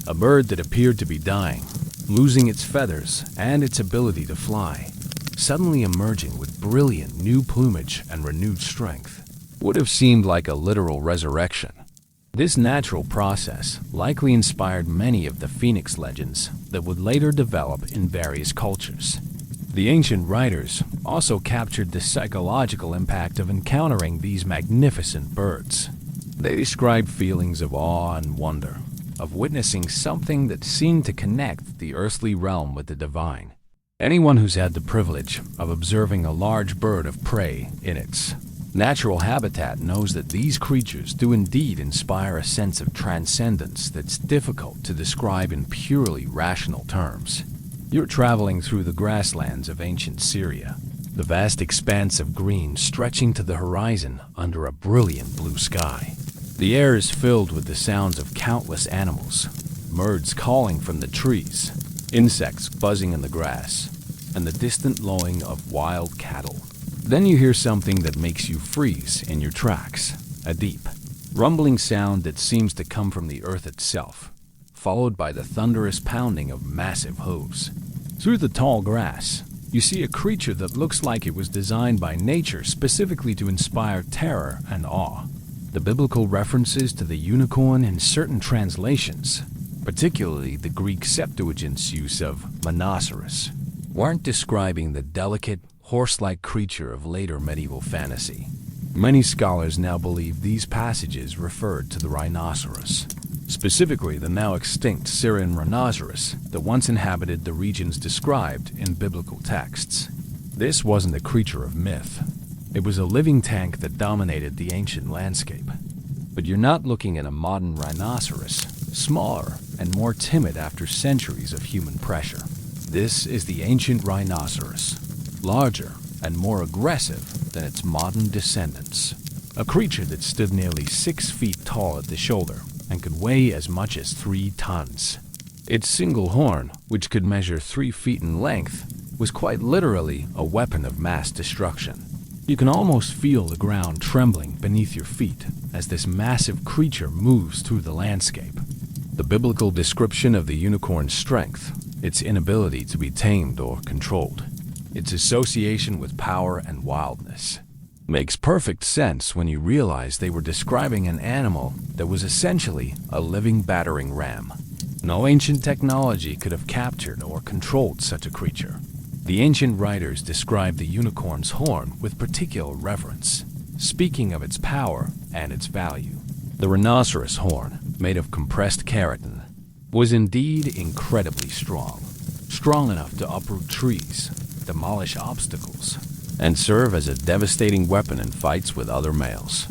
A bird that appeared to be dying, losing its feathers and its ability to fly, suddenly emerging with brilliant new plumage and renewed strength, would have seemed like a literal resurrection. This natural process likely inspired many of the phoenix legends that would later develop in various cultures. The ancient writers also captured the psychological impact of encountering these magnificent birds. They described feelings of awe and wonder, of witnessing something that seemed to connect the earthly realm with the divine. Anyone who's had the privilege of observing a large bird of prey in its natural habitat knows that these creatures do indeed inspire a sense of transcendence that's difficult to describe in purely rational terms. You're traveling through the grasslands of ancient Syria, the vast expanse of green stretching to the horizon under a brilliant blue sky. The air is filled with the sounds of countless animals, birds calling from the trees, insects buzzing in the grass, and the distant lowing of wild cattle. Then you hear something that makes you freeze in your tracks, a deep, rumbling sound that seems to come from the earth itself, followed by the thunderous pounding of massive hooves. Through the tall grass, you see a creature that looks like it was designed by nature specifically to inspire terror and awe. The biblical references to the unicorn in certain translations, particularly the Greek Septuagint's use of rhinoceros, weren't describing the delicate, horse-like creature of later medieval fantasy. Many scholars now believe these passages referred to the rhinoceros, specifically the now extinct Syrian rhinoceros that once inhabited the regions described in biblical texts. This wasn't a creature of myth. It was a living tank that dominated the ancient landscape. But you're not looking at a modern rhinoceros, smaller and more timid after centuries of human pressure. This is the ancient rhinoceros, larger and more aggressive than its modern descendants. A creature that stood nearly 6 feet tall at the shoulder and could weigh as much as 3 tons. Its single horn, which could measure 3 feet in length, was quite literally a weapon of mass destruction. You can almost feel the ground trembling beneath your feet as this massive creature moves through the landscape. The biblical description of the unicorn's strength, its inability to be tamed or controlled, its association with power and wildness, makes perfect sense when you realize they were describing an animal that was essentially a living battering ram. No ancient technology could have captured or controlled such a creature. The ancient writers describe the unicorn's horn with particular reverence, speaking of its power and its value. The rhinoceros horn, made of compressed keratin, was indeed incredibly strong enough to uproot trees, demolish obstacles, and serve as a devastating weapon in fights with other males.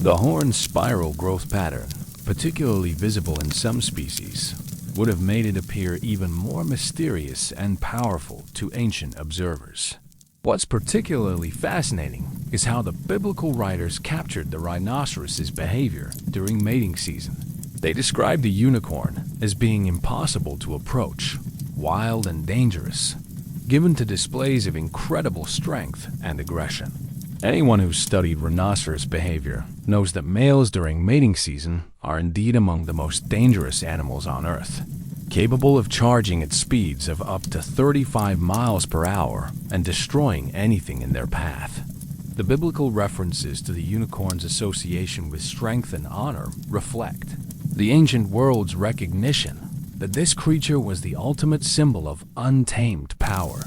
The horn's spiral growth pattern, particularly visible in some species, would have made it appear even more mysterious and powerful to ancient observers. What's particularly fascinating is how the biblical writers captured the rhinoceros's behavior during mating season. They described the unicorn as being impossible to approach, wild and dangerous, given to displays of incredible strength and aggression. Anyone who's studied rhinoceros behavior knows that males during mating season are indeed among the most dangerous animals on Earth, capable of charging at speeds of up to 35 miles per hour and destroying anything in their path. The biblical references to the unicorn's association with strength and honor reflect the ancient world's recognition that this creature was the ultimate symbol of untamed power.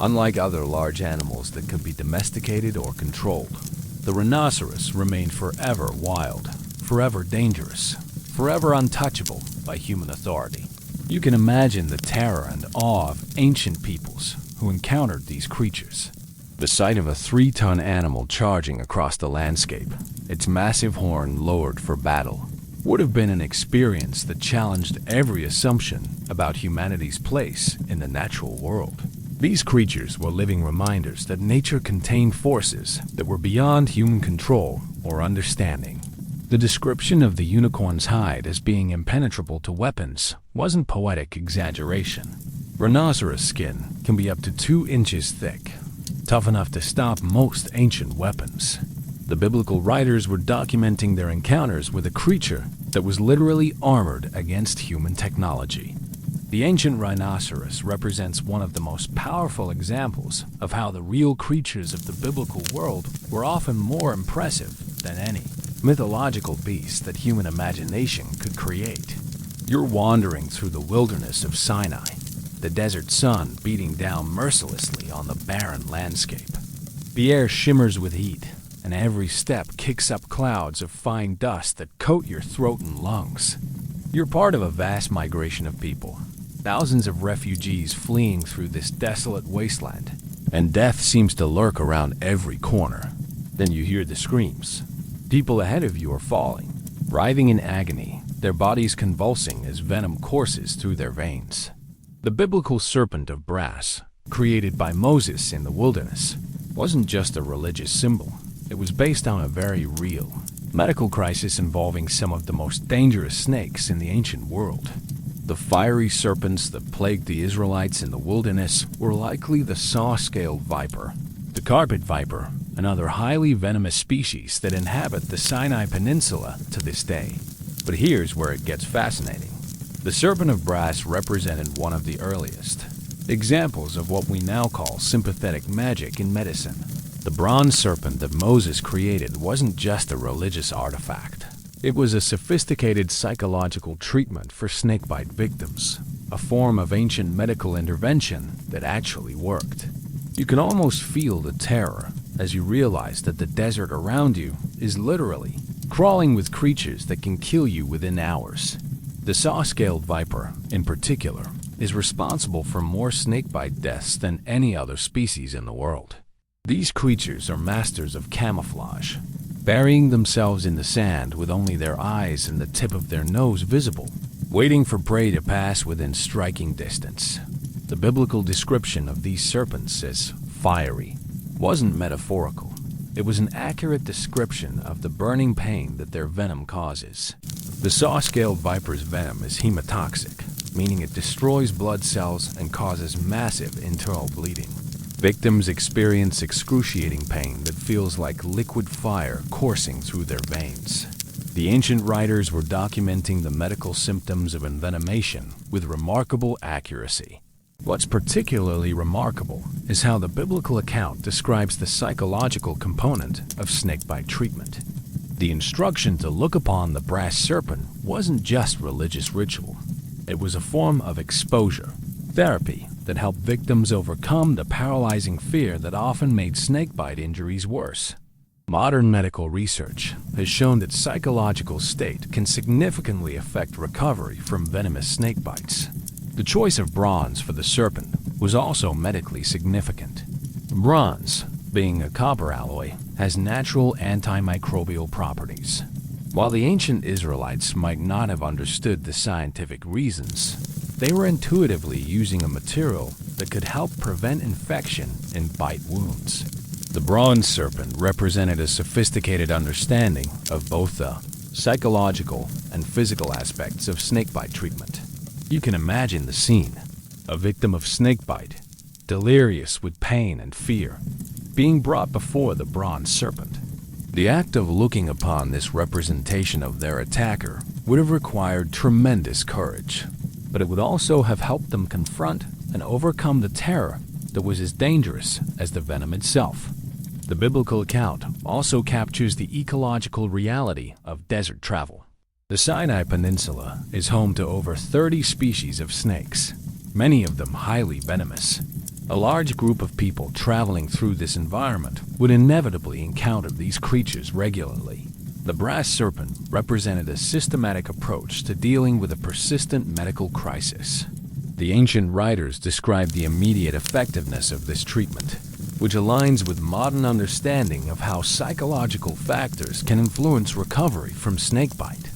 Unlike other large animals that could be domesticated or controlled, the rhinoceros remained forever wild, forever dangerous, forever untouchable by human authority. You can imagine the terror and awe of ancient peoples who encountered these creatures. The sight of a 3-ton animal charging across the landscape, its massive horn lowered for battle, would have been an experience that challenged every assumption about humanity's place in the natural world. These creatures were living reminders that nature contained forces that were beyond human control or understanding. The description of the unicorn's hide as being impenetrable to weapons wasn't poetic exaggeration. Rhinoceros skin can be up to 2 inches thick, tough enough to stop most ancient weapons. The biblical writers were documenting their encounters with a creature that was literally armored against human technology. The ancient rhinoceros represents one of the most powerful examples of how the real creatures of the biblical world were often more impressive than any mythological beast that human imagination could create. You're wandering through the wilderness of Sinai, the desert sun beating down mercilessly on the barren landscape. The air shimmers with heat, and every step kicks up clouds of fine dust that coat your throat and lungs. You're part of a vast migration of people, thousands of refugees fleeing through this desolate wasteland, and death seems to lurk around every corner. Then you hear the screams. People ahead of you are falling, writhing in agony, their bodies convulsing as venom courses through their veins. The biblical serpent of brass, created by Moses in the wilderness, wasn't just a religious symbol. It was based on a very real, medical crisis involving some of the most dangerous snakes in the ancient world. The fiery serpents that plagued the Israelites in the wilderness were likely the saw-scaled viper, the carpet viper, and other highly venomous species that inhabit the Sinai Peninsula to this day. But here's where it gets fascinating. The serpent of brass represented one of the earliest examples of what we now call sympathetic magic in medicine. The bronze serpent that Moses created wasn't just a religious artifact. It was a sophisticated psychological treatment for snakebite victims, a form of ancient medical intervention that actually worked. You can almost feel the terror as you realize that the desert around you is literally crawling with creatures that can kill you within hours. The saw-scaled viper, in particular, is responsible for more snakebite deaths than any other species in the world. These creatures are masters of camouflage, burying themselves in the sand with only their eyes and the tip of their nose visible, waiting for prey to pass within striking distance. The biblical description of these serpents as fiery wasn't metaphorical. It was an accurate description of the burning pain that their venom causes. The saw-scaled viper's venom is hemotoxic, meaning it destroys blood cells and causes massive internal bleeding. Victims experience excruciating pain that feels like liquid fire coursing through their veins. The ancient writers were documenting the medical symptoms of envenomation with remarkable accuracy. What's particularly remarkable is how the biblical account describes the psychological component of snakebite treatment. The instruction to look upon the brass serpent wasn't just religious ritual. It was a form of exposure, therapy that helped victims overcome the paralyzing fear that often made snakebite injuries worse. Modern medical research has shown that psychological state can significantly affect recovery from venomous snakebites. The choice of bronze for the serpent was also medically significant. Bronze, being a copper alloy, has natural antimicrobial properties. While the ancient Israelites might not have understood the scientific reasons, they were intuitively using a material that could help prevent infection in bite wounds. The bronze serpent represented a sophisticated understanding of both the psychological and physical aspects of snakebite treatment. You can imagine the scene. A victim of snakebite, delirious with pain and fear, being brought before the bronze serpent. The act of looking upon this representation of their attacker would have required tremendous courage, but it would also have helped them confront and overcome the terror that was as dangerous as the venom itself. The biblical account also captures the ecological reality of desert travel. The Sinai Peninsula is home to over 30 species of snakes, many of them highly venomous. A large group of people traveling through this environment would inevitably encounter these creatures regularly. The brass serpent represented a systematic approach to dealing with a persistent medical crisis. The ancient writers describe the immediate effectiveness of this treatment, which aligns with modern understanding of how psychological factors can influence recovery from snakebite.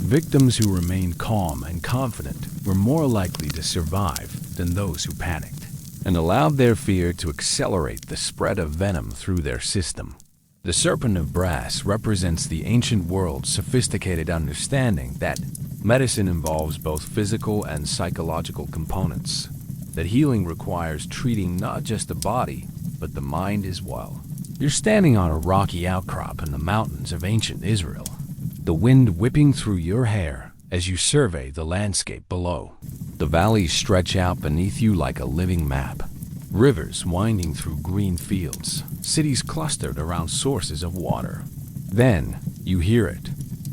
Victims who remained calm and confident were more likely to survive than those who panicked, and allowed their fear to accelerate the spread of venom through their system. The serpent of brass represents the ancient world's sophisticated understanding that medicine involves both physical and psychological components, that healing requires treating not just the body, but the mind as well. You're standing on a rocky outcrop in the mountains of ancient Israel, the wind whipping through your hair as you survey the landscape below. The valleys stretch out beneath you like a living map, rivers winding through green fields, cities clustered around sources of water. Then you hear it,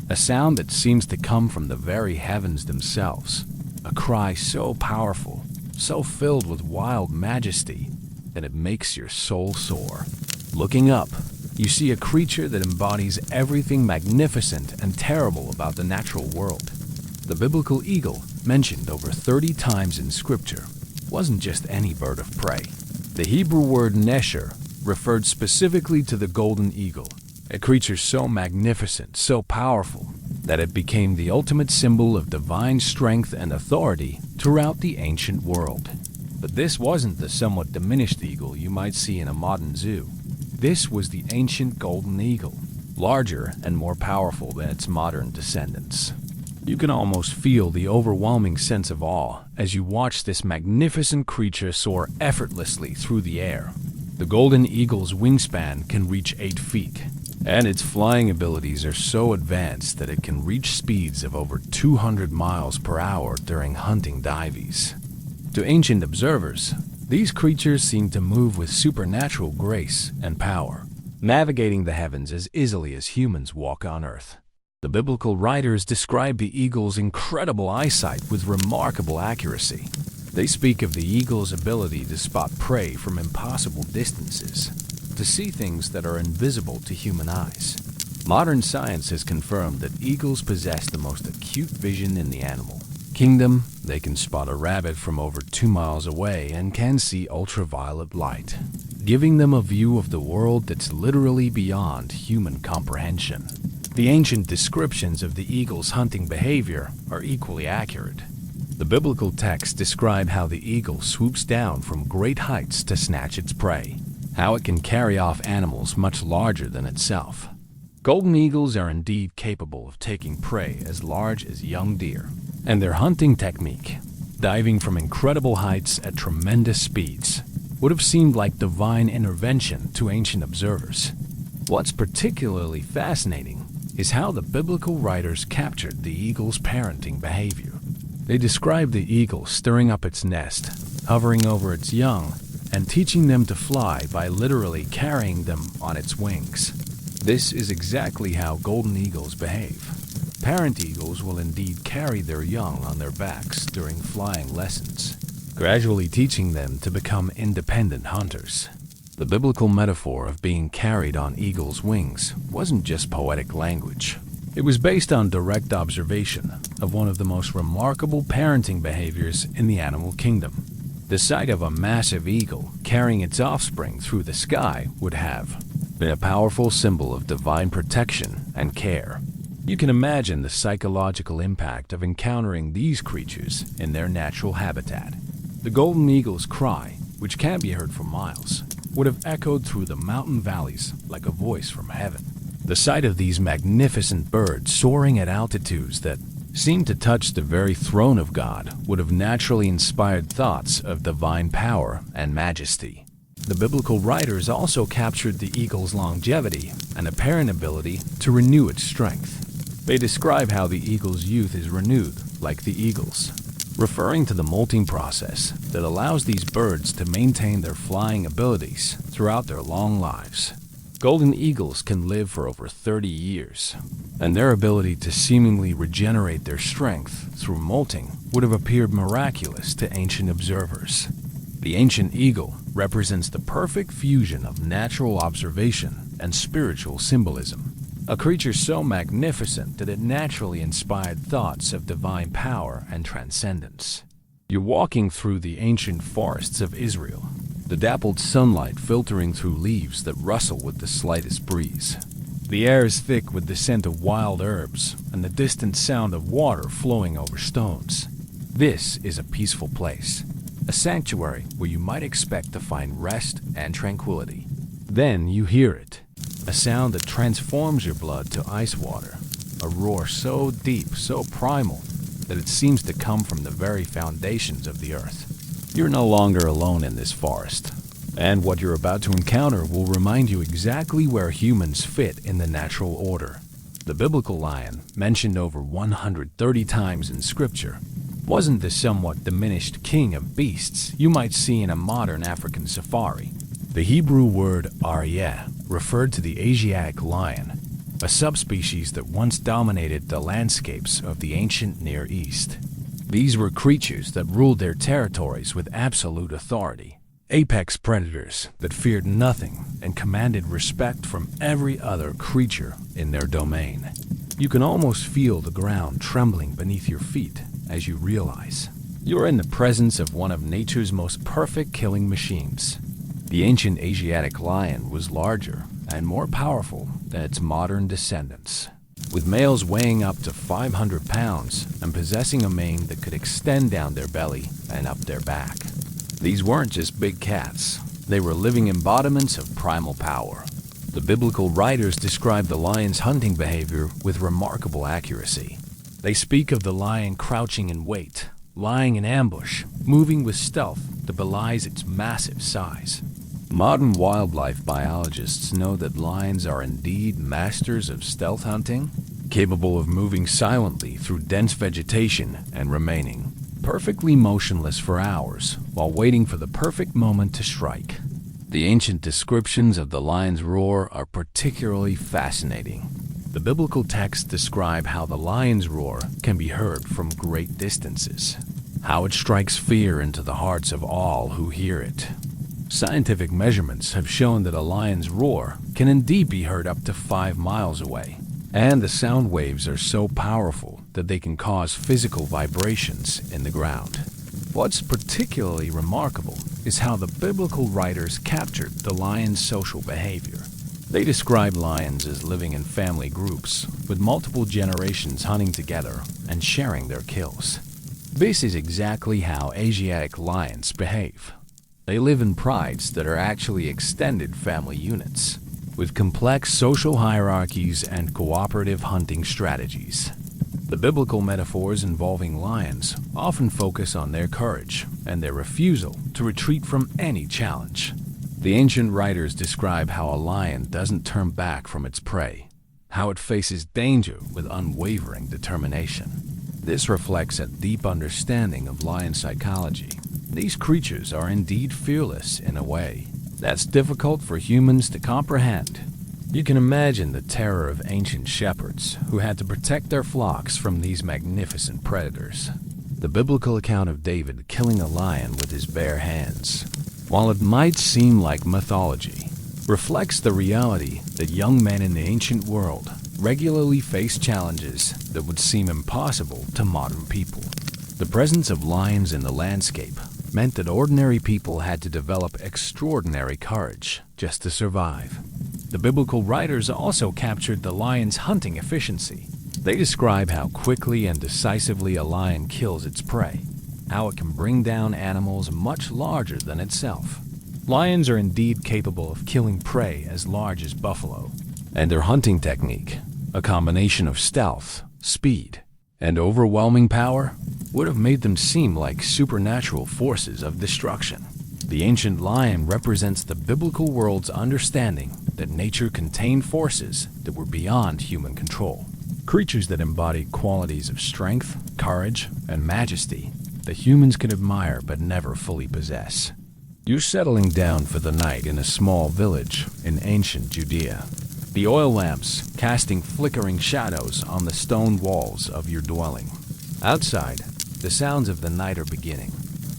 a sound that seems to come from the very heavens themselves, a cry so powerful, so filled with wild majesty, that it makes your soul soar. Looking up, you see a creature that embodies everything magnificent and terrible about the natural world. The biblical eagle, mentioned over 30 times in Scripture, wasn't just any bird of prey. The Hebrew word nesher referred specifically to the golden eagle, a creature so magnificent, so powerful, that it became the ultimate symbol of divine strength and authority throughout the ancient world. But this wasn't the somewhat diminished eagle you might see in a modern zoo. This was the ancient golden eagle, larger and more powerful than its modern descendants. You can almost feel the overwhelming sense of awe as you watch this magnificent creature soar effortlessly through the air. The golden eagle's wingspan can reach 8 feet, and its flying abilities are so advanced that it can reach speeds of over 200 miles per hour during hunting dives. To ancient observers, these creatures seem to move with supernatural grace and power, navigating the heavens as easily as humans walk on Earth. The biblical writers describe the eagle's incredible eyesight with remarkable accuracy. They speak of the eagle's ability to spot prey from impossible distances, to see things that are invisible to human eyes. Modern science has confirmed that eagles possess the most acute vision in the animal kingdom. They can spot a rabbit from over 2 miles away and can see ultraviolet light, giving them a view of the world that's literally beyond human comprehension. The ancient descriptions of the eagle's hunting behavior are equally accurate. The biblical texts describe how the eagle swoops down from great heights to snatch its prey, how it can carry off animals much larger than itself. Golden eagles are indeed capable of taking prey as large as young deer, and their hunting technique, diving from incredible heights at tremendous speeds, would have seemed like divine intervention to ancient observers. What's particularly fascinating is how the biblical writers captured the eagle's parenting behavior. They describe the eagle stirring up its nest, hovering over its young, and teaching them to fly by literally carrying them on its wings. This is exactly how golden eagles behave. Parent eagles will indeed carry their young on their backs during flying lessons, gradually teaching them to become independent hunters. The biblical metaphor of being carried on eagles' wings wasn't just poetic language. It was based on direct observation of one of the most remarkable parenting behaviors in the animal kingdom. The sight of a massive eagle carrying its offspring through the sky would have been a powerful symbol of divine protection and care. You can imagine the psychological impact of encountering these creatures in their natural habitat. The golden eagle's cry, which can be heard for miles, would have echoed through the mountain valleys like a voice from heaven. The sight of these magnificent birds soaring at altitudes that seemed to touch the very throne of God would have naturally inspired thoughts of divine power and majesty. The biblical writers also captured the eagle's longevity and apparent ability to renew its strength. They describe how the eagle's youth is renewed like the eagle's, referring to the molting process that allows these birds to maintain their flying abilities throughout their long lives. Golden eagles can live for over 30 years, and their ability to seemingly regenerate their strength through molting would have appeared miraculous to ancient observers. The ancient eagle represents the perfect fusion of natural observation and spiritual symbolism, a creature so magnificent that it naturally inspired thoughts of divine power and transcendence. You're walking through the ancient forests of Israel, the dappled sunlight filtering through leaves that rustle with the slightest breeze. The air is thick with the scent of wild herbs and the distant sound of water flowing over stones. This is a peaceful place, a sanctuary where you might expect to find rest and tranquility. Then you hear it, a sound that transforms your blood to ice water, a roar so deep, so primal, that it seems to come from the very foundations of the earth. You're no longer alone in this forest, and what you're about to encounter will remind you exactly where humans fit in the natural order. The biblical lion, mentioned over 130 times in Scripture, wasn't the somewhat diminished king of beasts you might see in a modern African safari. The Hebrew word aryeh referred to the Asiatic lion, a subspecies that once dominated the landscapes of the ancient Near East. These were creatures that ruled their territories with absolute authority, apex predators that feared nothing and commanded respect from every other creature in their domain. You can almost feel the ground trembling beneath your feet as you realize you're in the presence of one of nature's most perfect killing machines. The ancient Asiatic lion was larger and more powerful than its modern descendants, with males weighing up to 500 pounds and possessing a mane that could extend down their belly and up their back. These weren't just big cats, they were living embodiments of primal power. The biblical writers describe the lion's hunting behavior with remarkable accuracy. They speak of the lion crouching in wait, lying in ambush, moving with stealth that belies its massive size. Modern wildlife biologists know that lions are indeed masters of stealth hunting, capable of moving silently through dense vegetation and remaining perfectly motionless for hours while waiting for the perfect moment to strike. The ancient descriptions of the lion's roar are particularly fascinating. The biblical texts describe how the lion's roar can be heard from great distances, how it strikes fear into the hearts of all who hear it. Scientific measurements have shown that a lion's roar can indeed be heard up to 5 miles away, and the sound waves are so powerful that they can cause physical vibrations in the ground. What's particularly remarkable is how the biblical writers captured the lion's social behavior. They describe lions as living in family groups, with multiple generations hunting together and sharing their kills. This is exactly how Asiatic lions behave. They live in prides that are actually extended family units, with complex social hierarchies and cooperative hunting strategies. The biblical metaphors involving lions often focus on their courage and their refusal to retreat from any challenge. The ancient writers describe how a lion doesn't turn back from its prey, how it faces danger with unwavering determination. This reflects a deep understanding of lion psychology. These creatures are indeed fearless in a way that's difficult for humans to comprehend. You can imagine the terror of ancient shepherds who had to protect their flocks from these magnificent predators. The biblical account of David killing a lion with his bare hands, while it might seem like mythology, reflects the reality that young men in the ancient world regularly face challenges that would seem impossible to modern people. The presence of lions in the landscape meant that ordinary people had to develop extraordinary courage just to survive. The biblical writers also captured the lion's hunting efficiency. They describe how quickly and decisively a lion kills its prey, how it can bring down animals much larger than itself. Lions are indeed capable of killing prey as large as buffalo, and their hunting technique, a combination of stealth, speed, and overwhelming power, would have made them seem like supernatural forces of destruction. The ancient lion represents the biblical world's understanding that nature contained forces that were beyond human control, creatures that embodied qualities of strength, courage, and majesty that humans could admire but never fully possess. You're settling down for the night in a small village in ancient Judea, the oil lamps casting flickering shadows on the stone walls of your dwelling. Outside, the sounds of the night are beginning,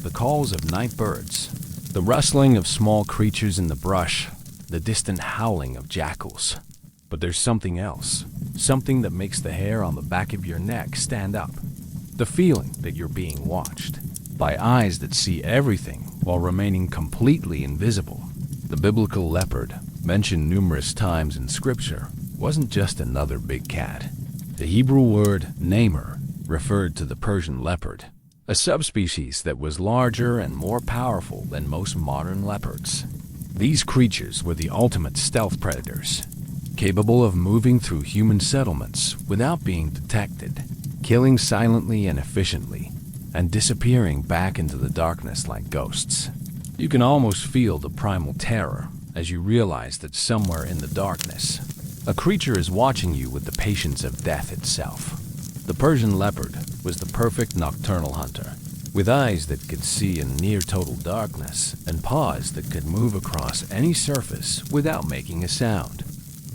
the calls of night birds, the rustling of small creatures in the brush, the distant howling of jackals. But there's something else, something that makes the hair on the back of your neck stand up. The feeling that you're being watched by eyes that see everything while remaining completely invisible. The biblical leopard, mentioned numerous times in Scripture, wasn't just another big cat. The Hebrew word namer referred to the Persian leopard, a subspecies that was larger and more powerful than most modern leopards. These creatures were the ultimate stealth predators, capable of moving through human settlements without being detected, killing silently and efficiently, and disappearing back into the darkness like ghosts. You can almost feel the primal terror as you realize that somewhere in the darkness, a creature is watching you with the patience of death itself. The Persian leopard was the perfect nocturnal hunter, with eyes that could see in near total darkness and paws that could move across any surface without making a sound.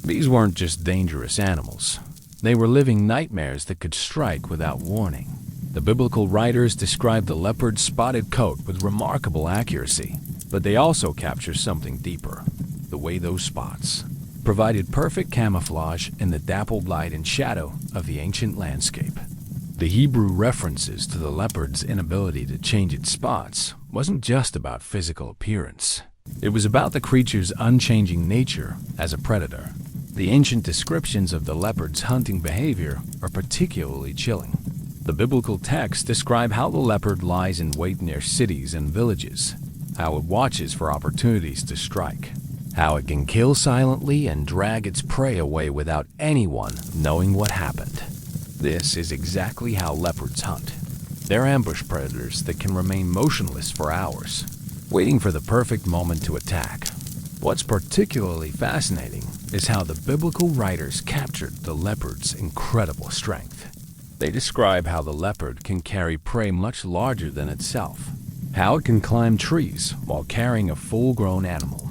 These weren't just dangerous animals. They were living nightmares that could strike without warning. The biblical writers describe the leopard's spotted coat with remarkable accuracy, but they also capture something deeper: the way those spots provided perfect camouflage in the dappled light and shadow of the ancient landscape. The Hebrew references to the leopard's inability to change its spots wasn't just about physical appearance. It was about the creature's unchanging nature as a predator. The ancient descriptions of the leopard's hunting behavior are particularly chilling. The biblical texts describe how the leopard lies in wait near cities and villages, how it watches for opportunities to strike, how it can kill silently and drag its prey away without anyone knowing what happened. This is exactly how leopards hunt. They're ambush predators that can remain motionless for hours, waiting for the perfect moment to attack. What's particularly fascinating is how the biblical writers captured the leopard's incredible strength. They describe how the leopard can carry prey much larger than itself, how it can climb trees while carrying a full-grown animal.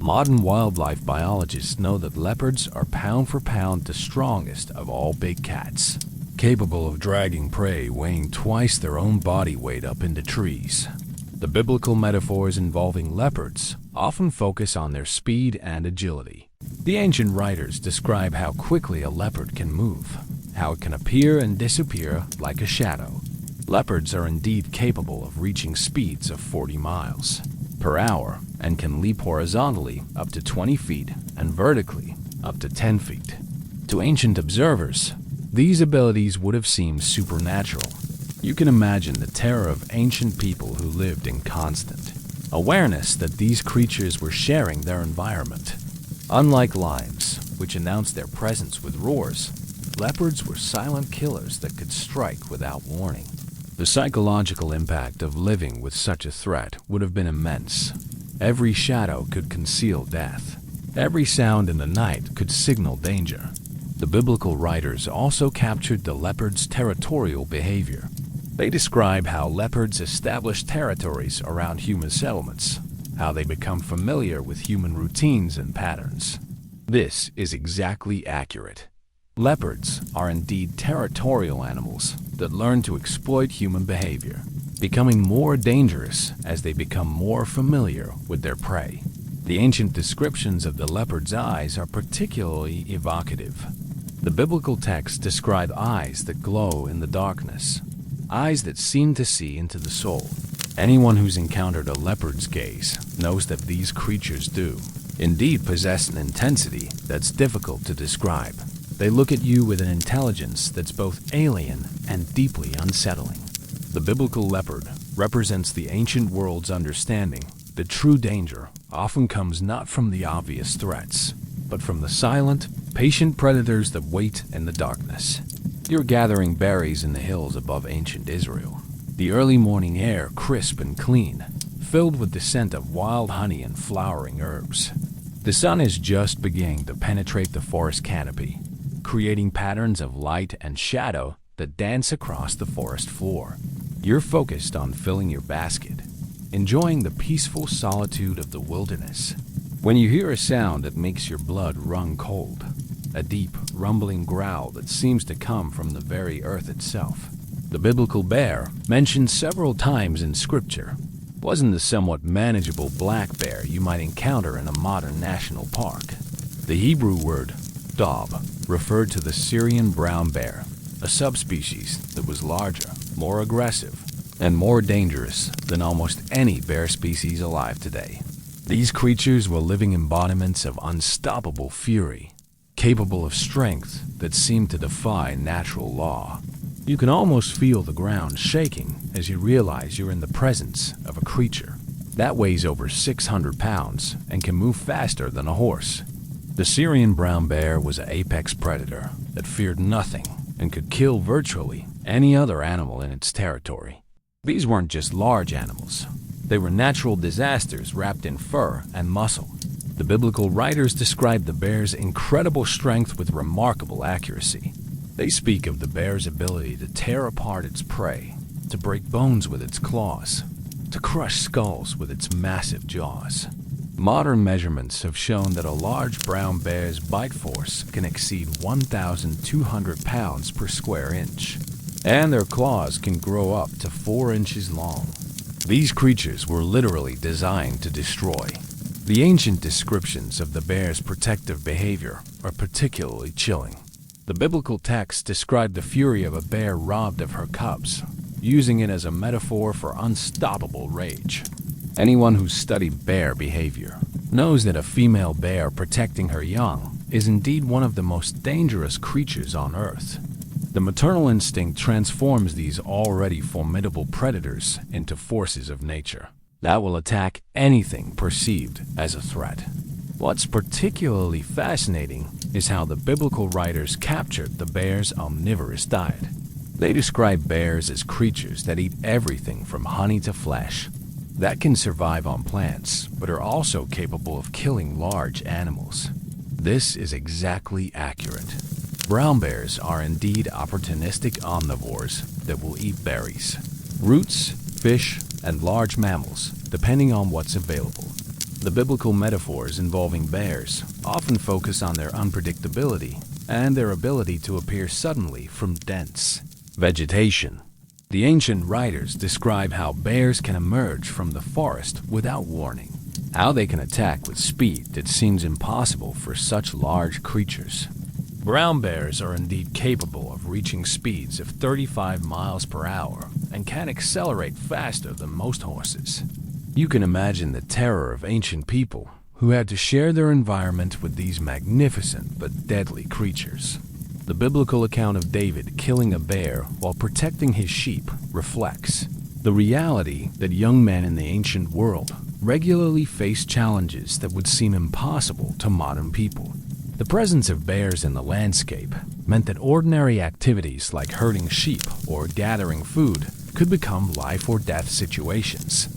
Modern wildlife biologists know that leopards are pound for pound the strongest of all big cats, capable of dragging prey weighing twice their own body weight up into trees. The biblical metaphors involving leopards often focus on their speed and agility. The ancient writers describe how quickly a leopard can move, how it can appear and disappear like a shadow. Leopards are indeed capable of reaching speeds of 40 miles per hour and can leap horizontally up to 20 feet and vertically up to 10 feet. To ancient observers, these abilities would have seemed supernatural. You can imagine the terror of ancient people who lived in constant awareness that these creatures were sharing their environment. Unlike lions, which announced their presence with roars, leopards were silent killers that could strike without warning. The psychological impact of living with such a threat would have been immense. Every shadow could conceal death. Every sound in the night could signal danger. The biblical writers also captured the leopard's territorial behavior. They describe how leopards establish territories around human settlements, how they become familiar with human routines and patterns. This is exactly accurate. Leopards are indeed territorial animals that learn to exploit human behavior, becoming more dangerous as they become more familiar with their prey. The ancient descriptions of the leopard's eyes are particularly evocative. The biblical texts describe eyes that glow in the darkness, eyes that seem to see into the soul. Anyone who's encountered a leopard's gaze knows that these creatures do indeed possess an intensity that's difficult to describe. They look at you with an intelligence that's both alien and deeply unsettling. The biblical leopard represents the ancient world's understanding that true danger often comes not from the obvious threats, but from the silent, patient predators that wait in the darkness. You're gathering berries in the hills above ancient Israel. The early morning air crisp and clean, filled with the scent of wild honey and flowering herbs. The sun is just beginning to penetrate the forest canopy, creating patterns of light and shadow that dance across the forest floor. You're focused on filling your basket, enjoying the peaceful solitude of the wilderness, when you hear a sound that makes your blood run cold, a deep, rumbling growl that seems to come from the very earth itself. The biblical bear, mentioned several times in Scripture, wasn't the somewhat manageable black bear you might encounter in a modern national park. The Hebrew word dob referred to the Syrian brown bear, a subspecies that was larger, more aggressive, and more dangerous than almost any bear species alive today. These creatures were living embodiments of unstoppable fury, capable of strength that seemed to defy natural law. You can almost feel the ground shaking as you realize you're in the presence of a creature that weighs over 600 pounds and can move faster than a horse. The Syrian brown bear was an apex predator that feared nothing and could kill virtually any other animal in its territory. These weren't just large animals. They were natural disasters wrapped in fur and muscle. The biblical writers describe the bear's incredible strength with remarkable accuracy. They speak of the bear's ability to tear apart its prey, to break bones with its claws, to crush skulls with its massive jaws. Modern measurements have shown that a large brown bear's bite force can exceed 1,200 pounds per square inch, and their claws can grow up to 4 inches long. These creatures were literally designed to destroy. The ancient descriptions of the bear's protective behavior are particularly chilling. The biblical texts describe the fury of a bear robbed of her cubs, using it as a metaphor for unstoppable rage. Anyone who's studied bear behavior knows that a female bear protecting her young is indeed one of the most dangerous creatures on Earth. The maternal instinct transforms these already formidable predators into forces of nature that will attack anything perceived as a threat. What's particularly fascinating is how the biblical writers captured the bear's omnivorous diet. They describe bears as creatures that eat everything from honey to flesh, that can survive on plants, but are also capable of killing large animals. This is exactly accurate. Brown bears are indeed opportunistic omnivores that will eat berries, roots, fish, and large mammals, depending on what's available. The biblical metaphors involving bears often focus on their unpredictability and their ability to appear suddenly from dense vegetation. The ancient writers describe how bears can emerge from the forest without warning, how they can attack with speed that seems impossible for such large creatures. Brown bears are indeed capable of reaching speeds of 35 miles per hour and can accelerate faster than most horses. You can imagine the terror of ancient people who had to share their environment with these magnificent but deadly creatures. The biblical account of David killing a bear while protecting his sheep reflects the reality that young men in the ancient world regularly faced challenges that would seem impossible to modern people. The presence of bears in the landscape meant that ordinary activities like herding sheep or gathering food could become life or death situations.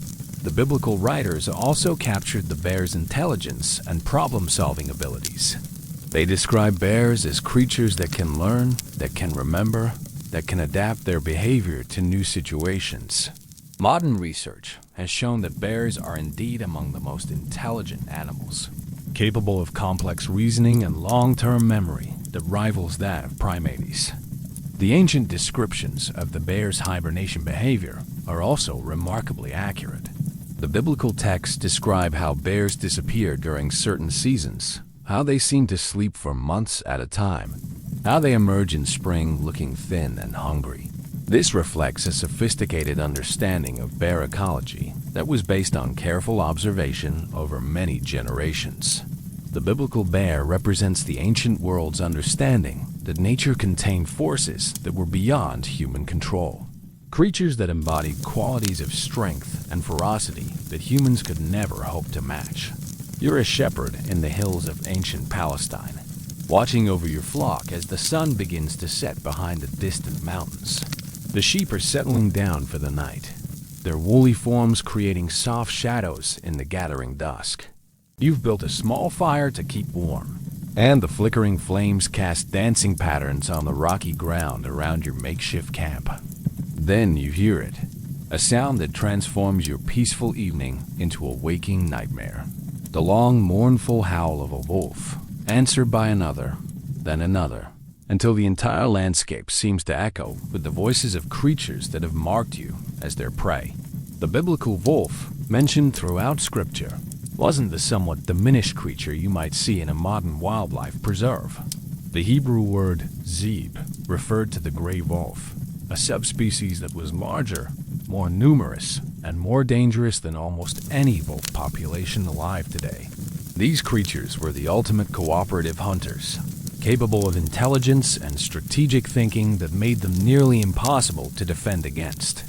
The biblical writers also captured the bear's intelligence and problem-solving abilities. They describe bears as creatures that can learn, that can remember, that can adapt their behavior to new situations. Modern research has shown that bears are indeed among the most intelligent animals, capable of complex reasoning and long-term memory that rivals that of primates. The ancient descriptions of the bear's hibernation behavior are also remarkably accurate. The biblical texts describe how bears disappear during certain seasons, how they seem to sleep for months at a time, how they emerge in spring looking thin and hungry. This reflects a sophisticated understanding of bear ecology that was based on careful observation over many generations. The biblical bear represents the ancient world's understanding that nature contained forces that were beyond human control, creatures that embodied qualities of strength and ferocity that humans could never hope to match. You're a shepherd in the hills of ancient Palestine, watching over your flock as the sun begins to set behind the distant mountains. The sheep are settling down for the night, their woolly forms creating soft shadows in the gathering dusk. You've built a small fire to keep warm, and the flickering flames cast dancing patterns on the rocky ground around your makeshift camp. Then you hear it, a sound that transforms your peaceful evening into a waking nightmare. The long, mournful howl of a wolf, answered by another, then another, until the entire landscape seems to echo with the voices of creatures that have marked you as their prey. The biblical wolf, mentioned throughout Scripture, wasn't the somewhat diminished creature you might see in a modern wildlife preserve. The Hebrew word zeb referred to the gray wolf, a subspecies that was larger, more numerous, and more dangerous than almost any wolf population alive today. These creatures were the ultimate cooperative hunters, capable of intelligence and strategic thinking that made them nearly impossible to defend against.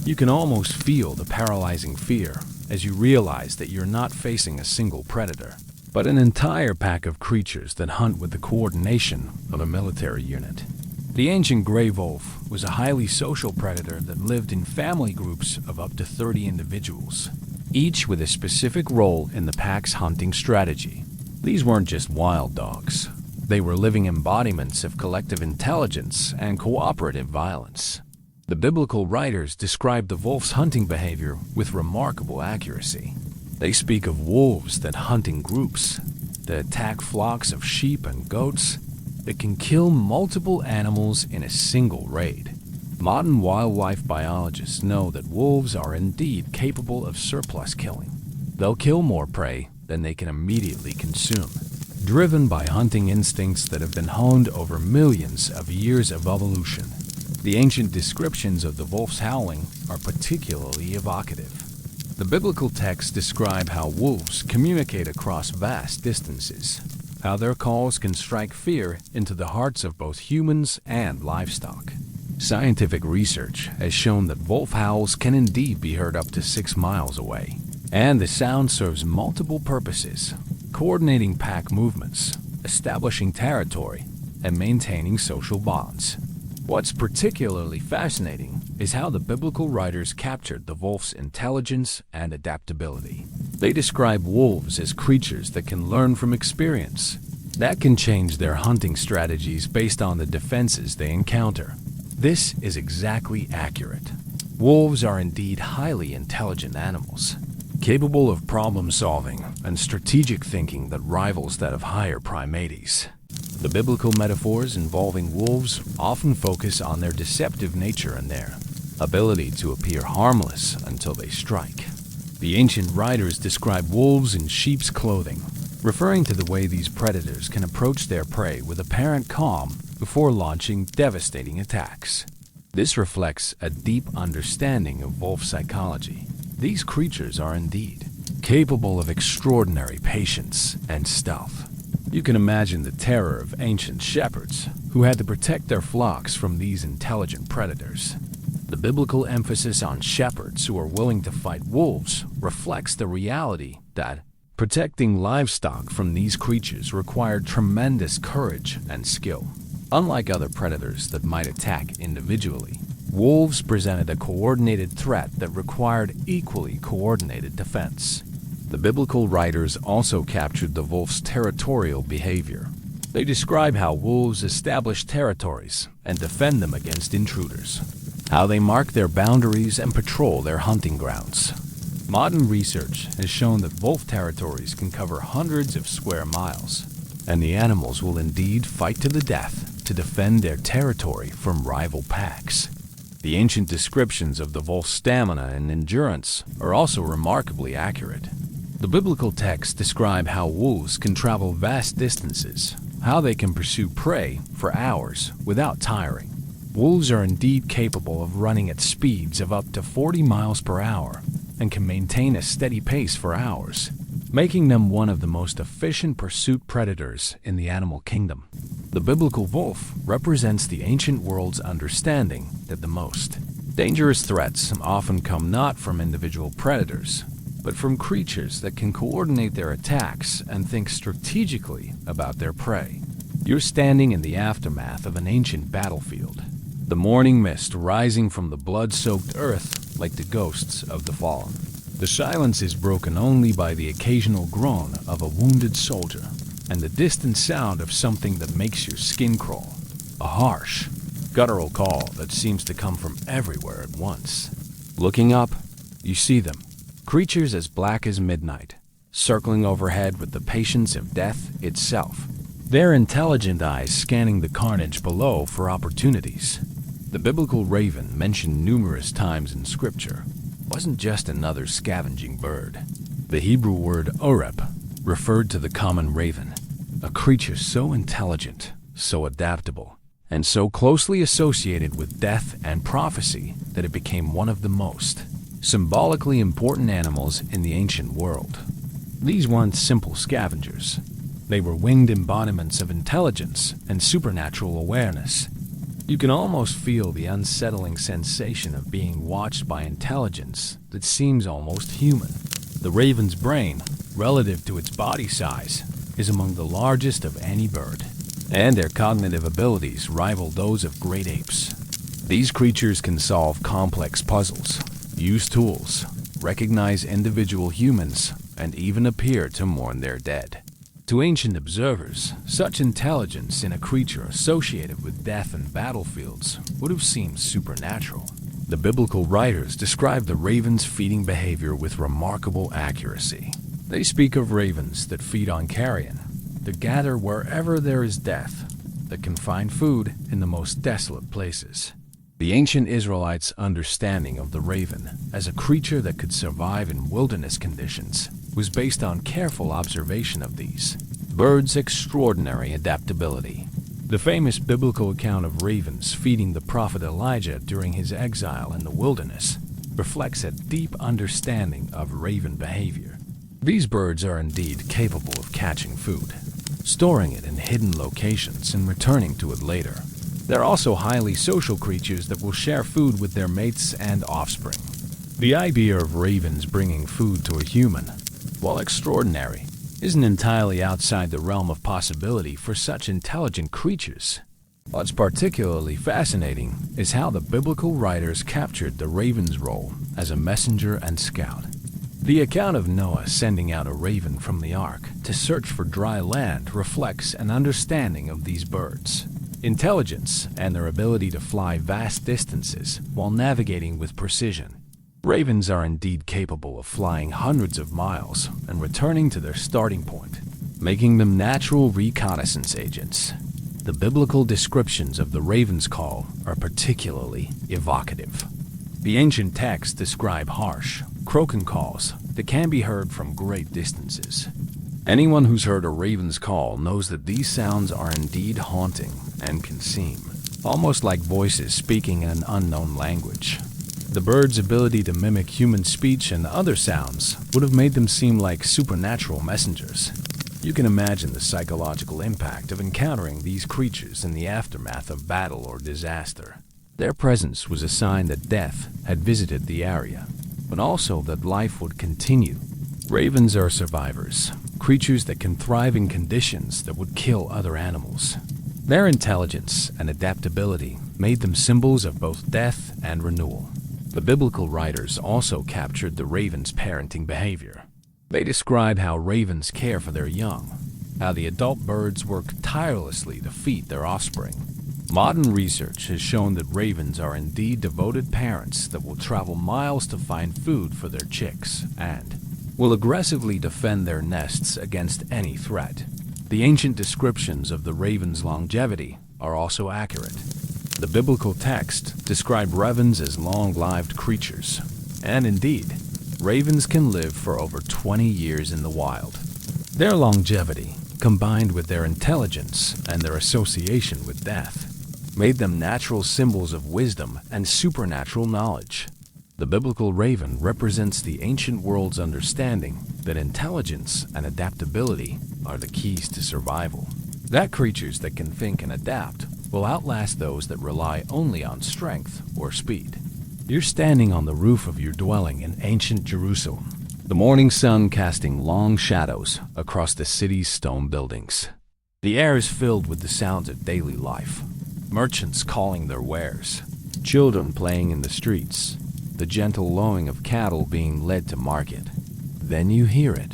You can almost feel the paralyzing fear as you realize that you're not facing a single predator, but an entire pack of creatures that hunt with the coordination of a military unit. The ancient gray wolf was a highly social predator that lived in family groups of up to 30 individuals, each with a specific role in the pack's hunting strategy. These weren't just wild dogs. They were living embodiments of collective intelligence and cooperative violence. The biblical writers describe the wolf's hunting behavior with remarkable accuracy. They speak of wolves that hunt in groups, that attack flocks of sheep and goats, that can kill multiple animals in a single raid. Modern wildlife biologists know that wolves are indeed capable of surplus killing. They'll kill more prey than they can immediately consume, driven by hunting instincts that have been honed over millions of years of evolution. The ancient descriptions of the wolf's howling are particularly evocative. The biblical texts describe how wolves communicate across vast distances, how their calls can strike fear into the hearts of both humans and livestock. Scientific research has shown that wolf howls can indeed be heard up to 6 miles away, and the sound serves multiple purposes. coordinating pack movements, establishing territory, and maintaining social bonds. What's particularly fascinating is how the biblical writers captured the wolf's intelligence and adaptability. They describe wolves as creatures that can learn from experience, that can change their hunting strategies based on the defenses they encounter. This is exactly accurate. Wolves are indeed highly intelligent animals, capable of problem-solving and strategic thinking that rivals that of higher primates. The biblical metaphors involving wolves often focus on their deceptive nature and their ability to appear harmless until they strike. The ancient writers describe wolves in sheep's clothing, referring to the way these predators can approach their prey with apparent calm before launching devastating attacks. This reflects a deep understanding of wolf psychology. These creatures are indeed capable of extraordinary patience and stealth. You can imagine the terror of ancient shepherds who had to protect their flocks from these intelligent predators. The biblical emphasis on shepherds who are willing to fight wolves reflects the reality that protecting livestock from these creatures required tremendous courage and skill. Unlike other predators that might attack individually, wolves presented a coordinated threat that required equally coordinated defense. The biblical writers also captured the wolf's territorial behavior. They describe how wolves establish territories and defend them against intruders, how they mark their boundaries and patrol their hunting grounds. Modern research has shown that wolf territories can cover hundreds of square miles, and the animals will indeed fight to the death to defend their territory from rival packs. The ancient descriptions of the wolf's stamina and endurance are also remarkably accurate. The biblical texts describe how wolves can travel vast distances, how they can pursue prey for hours without tiring. Wolves are indeed capable of running at speeds of up to 40 miles per hour and can maintain a steady pace for hours, making them one of the most efficient pursuit predators in the animal kingdom. The biblical wolf represents the ancient world's understanding that the most dangerous threats often come not from individual predators, but from creatures that can coordinate their attacks and think strategically about their prey. You're standing in the aftermath of an ancient battlefield, the morning mist rising from the blood-soaked earth like the ghosts of the fallen. The silence is broken only by the occasional groan of a wounded soldier and the distant sound of something that makes your skin crawl, a harsh, guttural call that seems to come from everywhere at once. Looking up, you see them. Creatures as black as midnight, circling overhead with the patience of death itself, their intelligent eyes scanning the carnage below for opportunities. The biblical raven, mentioned numerous times in Scripture, wasn't just another scavenging bird. The Hebrew word oreb referred to the common raven, a creature so intelligent, so adaptable, and so closely associated with death and prophecy that it became one of the most symbolically important animals in the ancient world. These weren't simple scavengers. They were winged embodiments of intelligence and supernatural awareness. You can almost feel the unsettling sensation of being watched by intelligence that seems almost human. The raven's brain, relative to its body size, is among the largest of any bird, and their cognitive abilities rival those of great apes. These creatures can solve complex puzzles, use tools, recognize individual humans, and even appear to mourn their dead. To ancient observers, such intelligence in a creature associated with death and battlefields would have seemed supernatural. The biblical writers describe the raven's feeding behavior with remarkable accuracy. They speak of ravens that feed on carrion, that gather wherever there is death, that can find food in the most desolate places. The ancient Israelites' understanding of the raven as a creature that could survive in wilderness conditions was based on careful observation of these birds' extraordinary adaptability. The famous biblical account of ravens feeding the prophet Elijah during his exile in the wilderness reflects a deep understanding of raven behavior. These birds are indeed capable of catching food, storing it in hidden locations and returning to it later. They're also highly social creatures that will share food with their mates and offspring. The idea of ravens bringing food to a human, while extraordinary, isn't entirely outside the realm of possibility for such intelligent creatures. What's particularly fascinating is how the biblical writers captured the raven's role as a messenger and scout. The account of Noah sending out a raven from the ark to search for dry land reflects an understanding of these birds' intelligence and their ability to fly vast distances while navigating with precision. Ravens are indeed capable of flying hundreds of miles and returning to their starting point, making them natural reconnaissance agents. The biblical descriptions of the raven's call are particularly evocative. The ancient texts describe harsh, croaking calls that can be heard from great distances. Anyone who's heard a raven's call knows that these sounds are indeed haunting and can seem almost like voices speaking in an unknown language. The bird's ability to mimic human speech and other sounds would have made them seem like supernatural messengers. You can imagine the psychological impact of encountering these creatures in the aftermath of battle or disaster. Their presence was a sign that death had visited the area, but also that life would continue. Ravens are survivors, creatures that can thrive in conditions that would kill other animals. Their intelligence and adaptability made them symbols of both death and renewal. The biblical writers also captured the raven's parenting behavior. They describe how ravens care for their young, how the adult birds work tirelessly to feed their offspring. Modern research has shown that ravens are indeed devoted parents that will travel miles to find food for their chicks and will aggressively defend their nests against any threat. The ancient descriptions of the raven's longevity are also accurate. The biblical text describe ravens as long-lived creatures, and indeed, ravens can live for over 20 years in the wild. Their longevity, combined with their intelligence and their association with death, made them natural symbols of wisdom and supernatural knowledge. The biblical raven represents the ancient world's understanding that intelligence and adaptability are the keys to survival. That creatures that can think and adapt will outlast those that rely only on strength or speed. You're standing on the roof of your dwelling in ancient Jerusalem, the morning sun casting long shadows across the city's stone buildings. The air is filled with the sounds of daily life, merchants calling their wares, children playing in the streets, the gentle lowing of cattle being led to market. Then you hear it,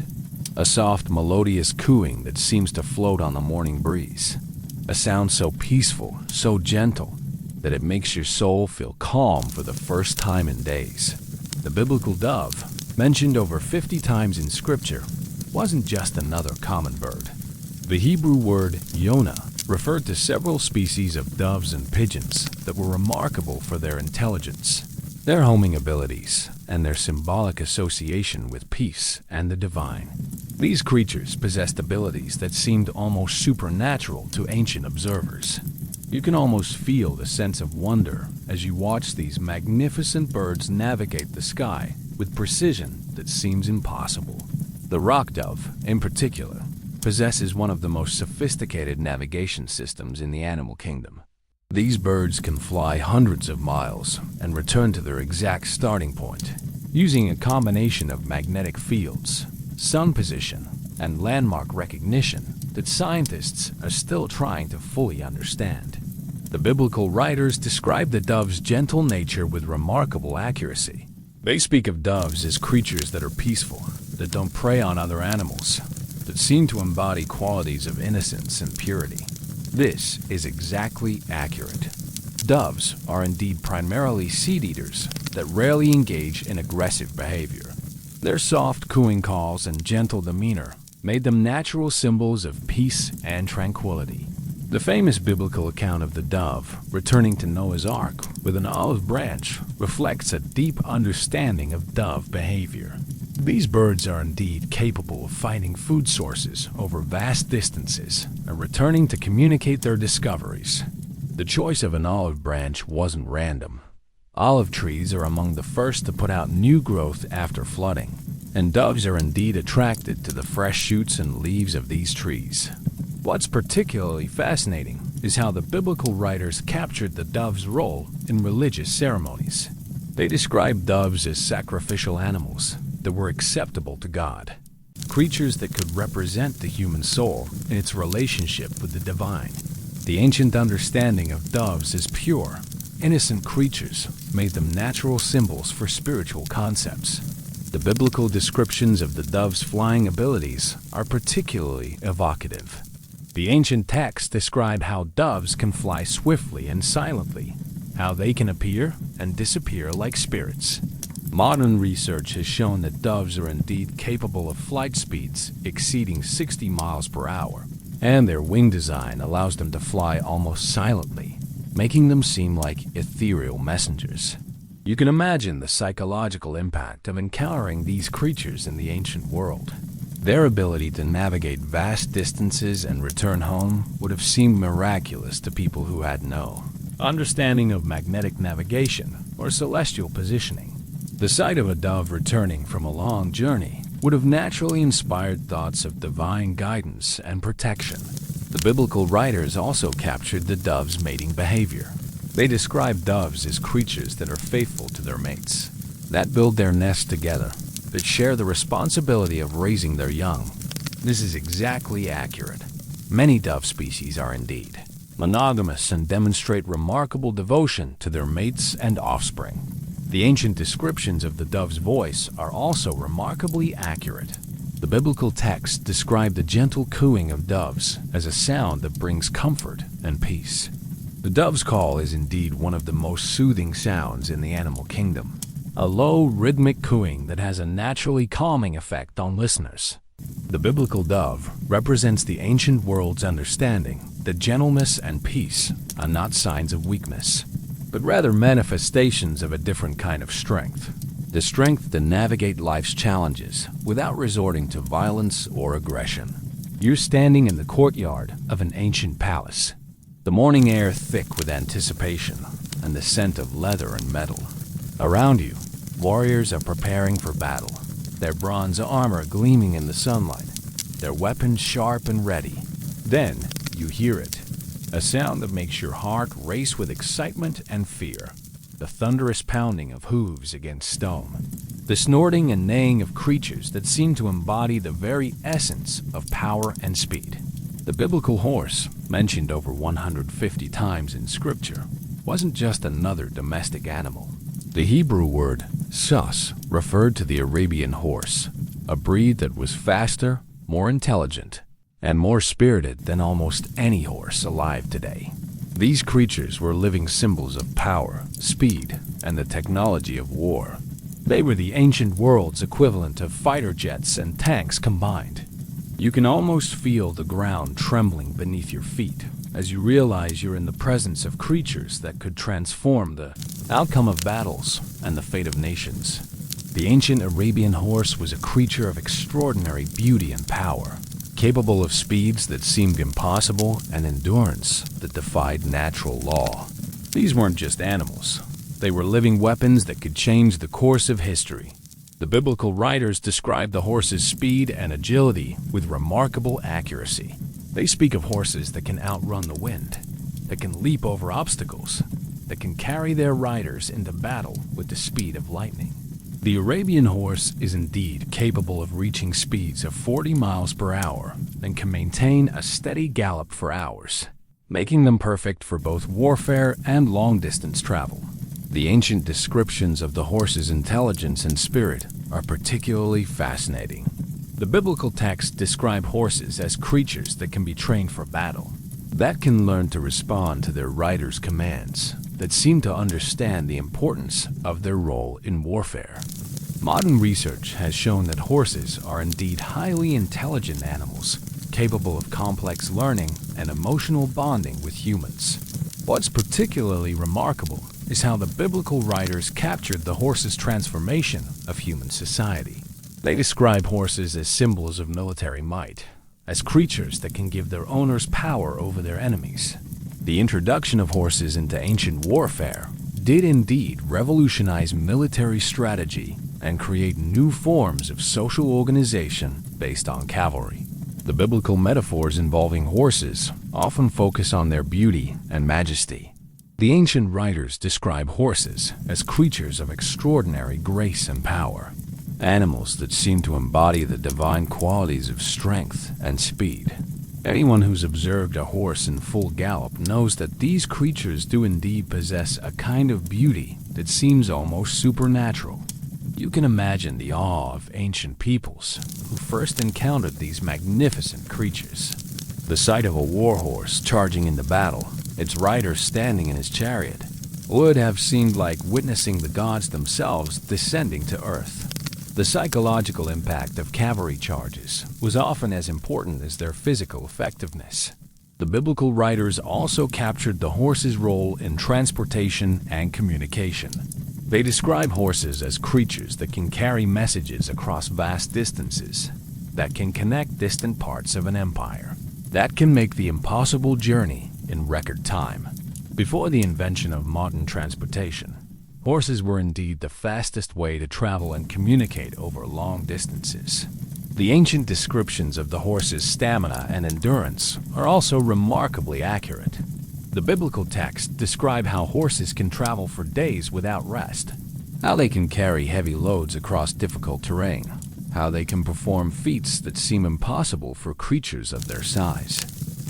a soft, melodious cooing that seems to float on the morning breeze. A sound so peaceful, so gentle, that it makes your soul feel calm for the first time in days. The biblical dove, mentioned over 50 times in Scripture, wasn't just another common bird. The Hebrew word Yonah referred to several species of doves and pigeons that were remarkable for their intelligence, their homing abilities, and their symbolic association with peace and the divine. These creatures possessed abilities that seemed almost supernatural to ancient observers. You can almost feel the sense of wonder as you watch these magnificent birds navigate the sky with precision that seems impossible. The rock dove, in particular, possesses one of the most sophisticated navigation systems in the animal kingdom. These birds can fly hundreds of miles and return to their exact starting point, using a combination of magnetic fields, sun position, and landmark recognition that scientists are still trying to fully understand. The biblical writers describe the dove's gentle nature with remarkable accuracy. They speak of doves as creatures that are peaceful, that don't prey on other animals, that seem to embody qualities of innocence and purity. This is exactly accurate. Doves are indeed primarily seed-eaters that rarely engage in aggressive behavior. Their soft cooing calls and gentle demeanor made them natural symbols of peace and tranquility. The famous biblical account of the dove returning to Noah's Ark with an olive branch reflects a deep understanding of dove behavior. These birds are indeed capable of finding food sources over vast distances and returning to communicate their discoveries. The choice of an olive branch wasn't random. Olive trees are among the first to put out new growth after flooding, and doves are indeed attracted to the fresh shoots and leaves of these trees. What's particularly fascinating is how the biblical writers captured the dove's role in religious ceremonies. They describe doves as sacrificial animals that were acceptable to God. creatures that could represent the human soul in its relationship with the divine. The ancient understanding of doves as pure, innocent creatures made them natural symbols for spiritual concepts. The biblical descriptions of the dove's flying abilities are particularly evocative. The ancient texts describe how doves can fly swiftly and silently, how they can appear and disappear like spirits. Modern research has shown that doves are indeed capable of flight speeds exceeding 60 miles per hour, and their wing design allows them to fly almost silently, making them seem like ethereal messengers. You can imagine the psychological impact of encountering these creatures in the ancient world. Their ability to navigate vast distances and return home would have seemed miraculous to people who had no understanding of magnetic navigation or celestial positioning. The sight of a dove returning from a long journey would have naturally inspired thoughts of divine guidance and protection. The biblical writers also captured the dove's mating behavior. They describe doves as creatures that are faithful to their mates, that build their nests together, that share the responsibility of raising their young. This is exactly accurate. Many dove species are indeed monogamous and demonstrate remarkable devotion to their mates and offspring. The ancient descriptions of the dove's voice are also remarkably accurate. The biblical texts describe the gentle cooing of doves as a sound that brings comfort and peace. The dove's call is indeed one of the most soothing sounds in the animal kingdom, a low, rhythmic cooing that has a naturally calming effect on listeners. The biblical dove represents the ancient world's understanding that gentleness and peace are not signs of weakness, but rather manifestations of a different kind of strength, the strength to navigate life's challenges without resorting to violence or aggression. You're standing in the courtyard of an ancient palace, the morning air thick with anticipation and the scent of leather and metal. Around you, warriors are preparing for battle, their bronze armor gleaming in the sunlight, their weapons sharp and ready. Then you hear it, a sound that makes your heart race with excitement and fear, the thunderous pounding of hooves against stone, the snorting and neighing of creatures that seem to embody the very essence of power and speed. The biblical horse, mentioned over 150 times in Scripture, wasn't just another domestic animal. The Hebrew word sus referred to the Arabian horse, a breed that was faster, more intelligent, and more spirited than almost any horse alive today. These creatures were living symbols of power, speed, and the technology of war. They were the ancient world's equivalent of fighter jets and tanks combined. You can almost feel the ground trembling beneath your feet as you realize you're in the presence of creatures that could transform the outcome of battles and the fate of nations. The ancient Arabian horse was a creature of extraordinary beauty and power, capable of speeds that seemed impossible and endurance that defied natural law. These weren't just animals. They were living weapons that could change the course of history. The biblical writers describe the horse's speed and agility with remarkable accuracy. They speak of horses that can outrun the wind, that can leap over obstacles, that can carry their riders into battle with the speed of lightning. The Arabian horse is indeed capable of reaching speeds of 40 miles per hour and can maintain a steady gallop for hours, making them perfect for both warfare and long-distance travel. The ancient descriptions of the horse's intelligence and spirit are particularly fascinating. The biblical texts describe horses as creatures that can be trained for battle, that can learn to respond to their rider's commands, that seem to understand the importance of their role in warfare. Modern research has shown that horses are indeed highly intelligent animals, capable of complex learning and emotional bonding with humans. What's particularly remarkable is how the biblical writers captured the horse's transformation of human society. They describe horses as symbols of military might, as creatures that can give their owners power over their enemies. The introduction of horses into ancient warfare did indeed revolutionize military strategy and create new forms of social organization based on cavalry. The biblical metaphors involving horses often focus on their beauty and majesty. The ancient writers describe horses as creatures of extraordinary grace and power. animals that seem to embody the divine qualities of strength and speed. Anyone who's observed a horse in full gallop knows that these creatures do indeed possess a kind of beauty that seems almost supernatural. You can imagine the awe of ancient peoples who first encountered these magnificent creatures. The sight of a war horse charging into battle, its rider standing in his chariot, would have seemed like witnessing the gods themselves descending to earth. The psychological impact of cavalry charges was often as important as their physical effectiveness. The biblical writers also captured the horse's role in transportation and communication. They describe horses as creatures that can carry messages across vast distances, that can connect distant parts of an empire, that can make the impossible journey in record time. Before the invention of modern transportation, horses were indeed the fastest way to travel and communicate over long distances. The ancient descriptions of the horse's stamina and endurance are also remarkably accurate. The biblical texts describe how horses can travel for days without rest, how they can carry heavy loads across difficult terrain, how they can perform feats that seem impossible for creatures of their size.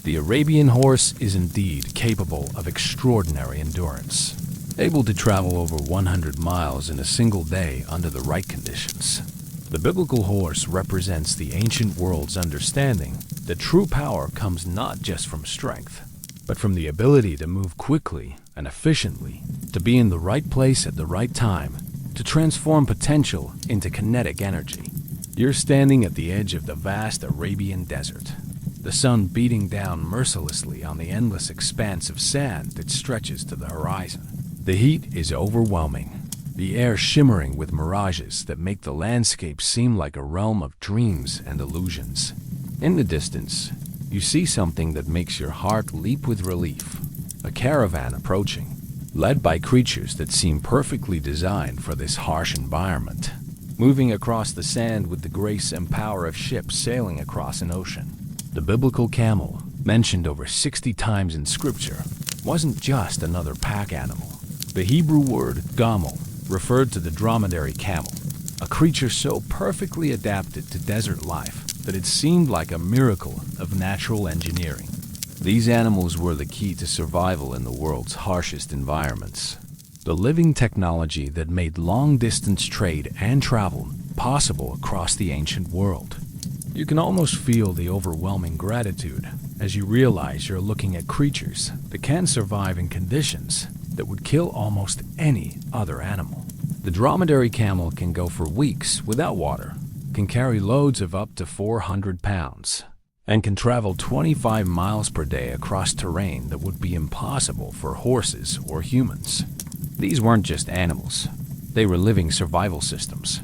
The Arabian horse is indeed capable of extraordinary endurance, able to travel over 100 miles in a single day under the right conditions. The biblical horse represents the ancient world's understanding that true power comes not just from strength, but from the ability to move quickly and efficiently, to be in the right place at the right time, to transform potential into kinetic energy. You're standing at the edge of the vast Arabian desert, the sun beating down mercilessly on the endless expanse of sand that stretches to the horizon. The heat is overwhelming, the air shimmering with mirages that make the landscape seem like a realm of dreams and illusions. In the distance, you see something that makes your heart leap with relief. A caravan approaching, led by creatures that seem perfectly designed for this harsh environment, moving across the sand with the grace and power of ships sailing across an ocean. The biblical camel, mentioned over 60 times in scripture, wasn't just another pack animal. The Hebrew word gamel referred to the dromedary camel, a creature so perfectly adapted to desert life that it seemed like a miracle of natural engineering. These animals were the key to survival in the world's harshest environments. The living technology that made long-distance trade and travel possible across the ancient world. You can almost feel the overwhelming gratitude as you realize you're looking at creatures that can survive in conditions that would kill almost any other animal. The dromedary camel can go for weeks without water, can carry loads of up to 400 pounds, and can travel 25 miles per day across terrain that would be impossible for horses or humans. These weren't just animals, they were living survival systems.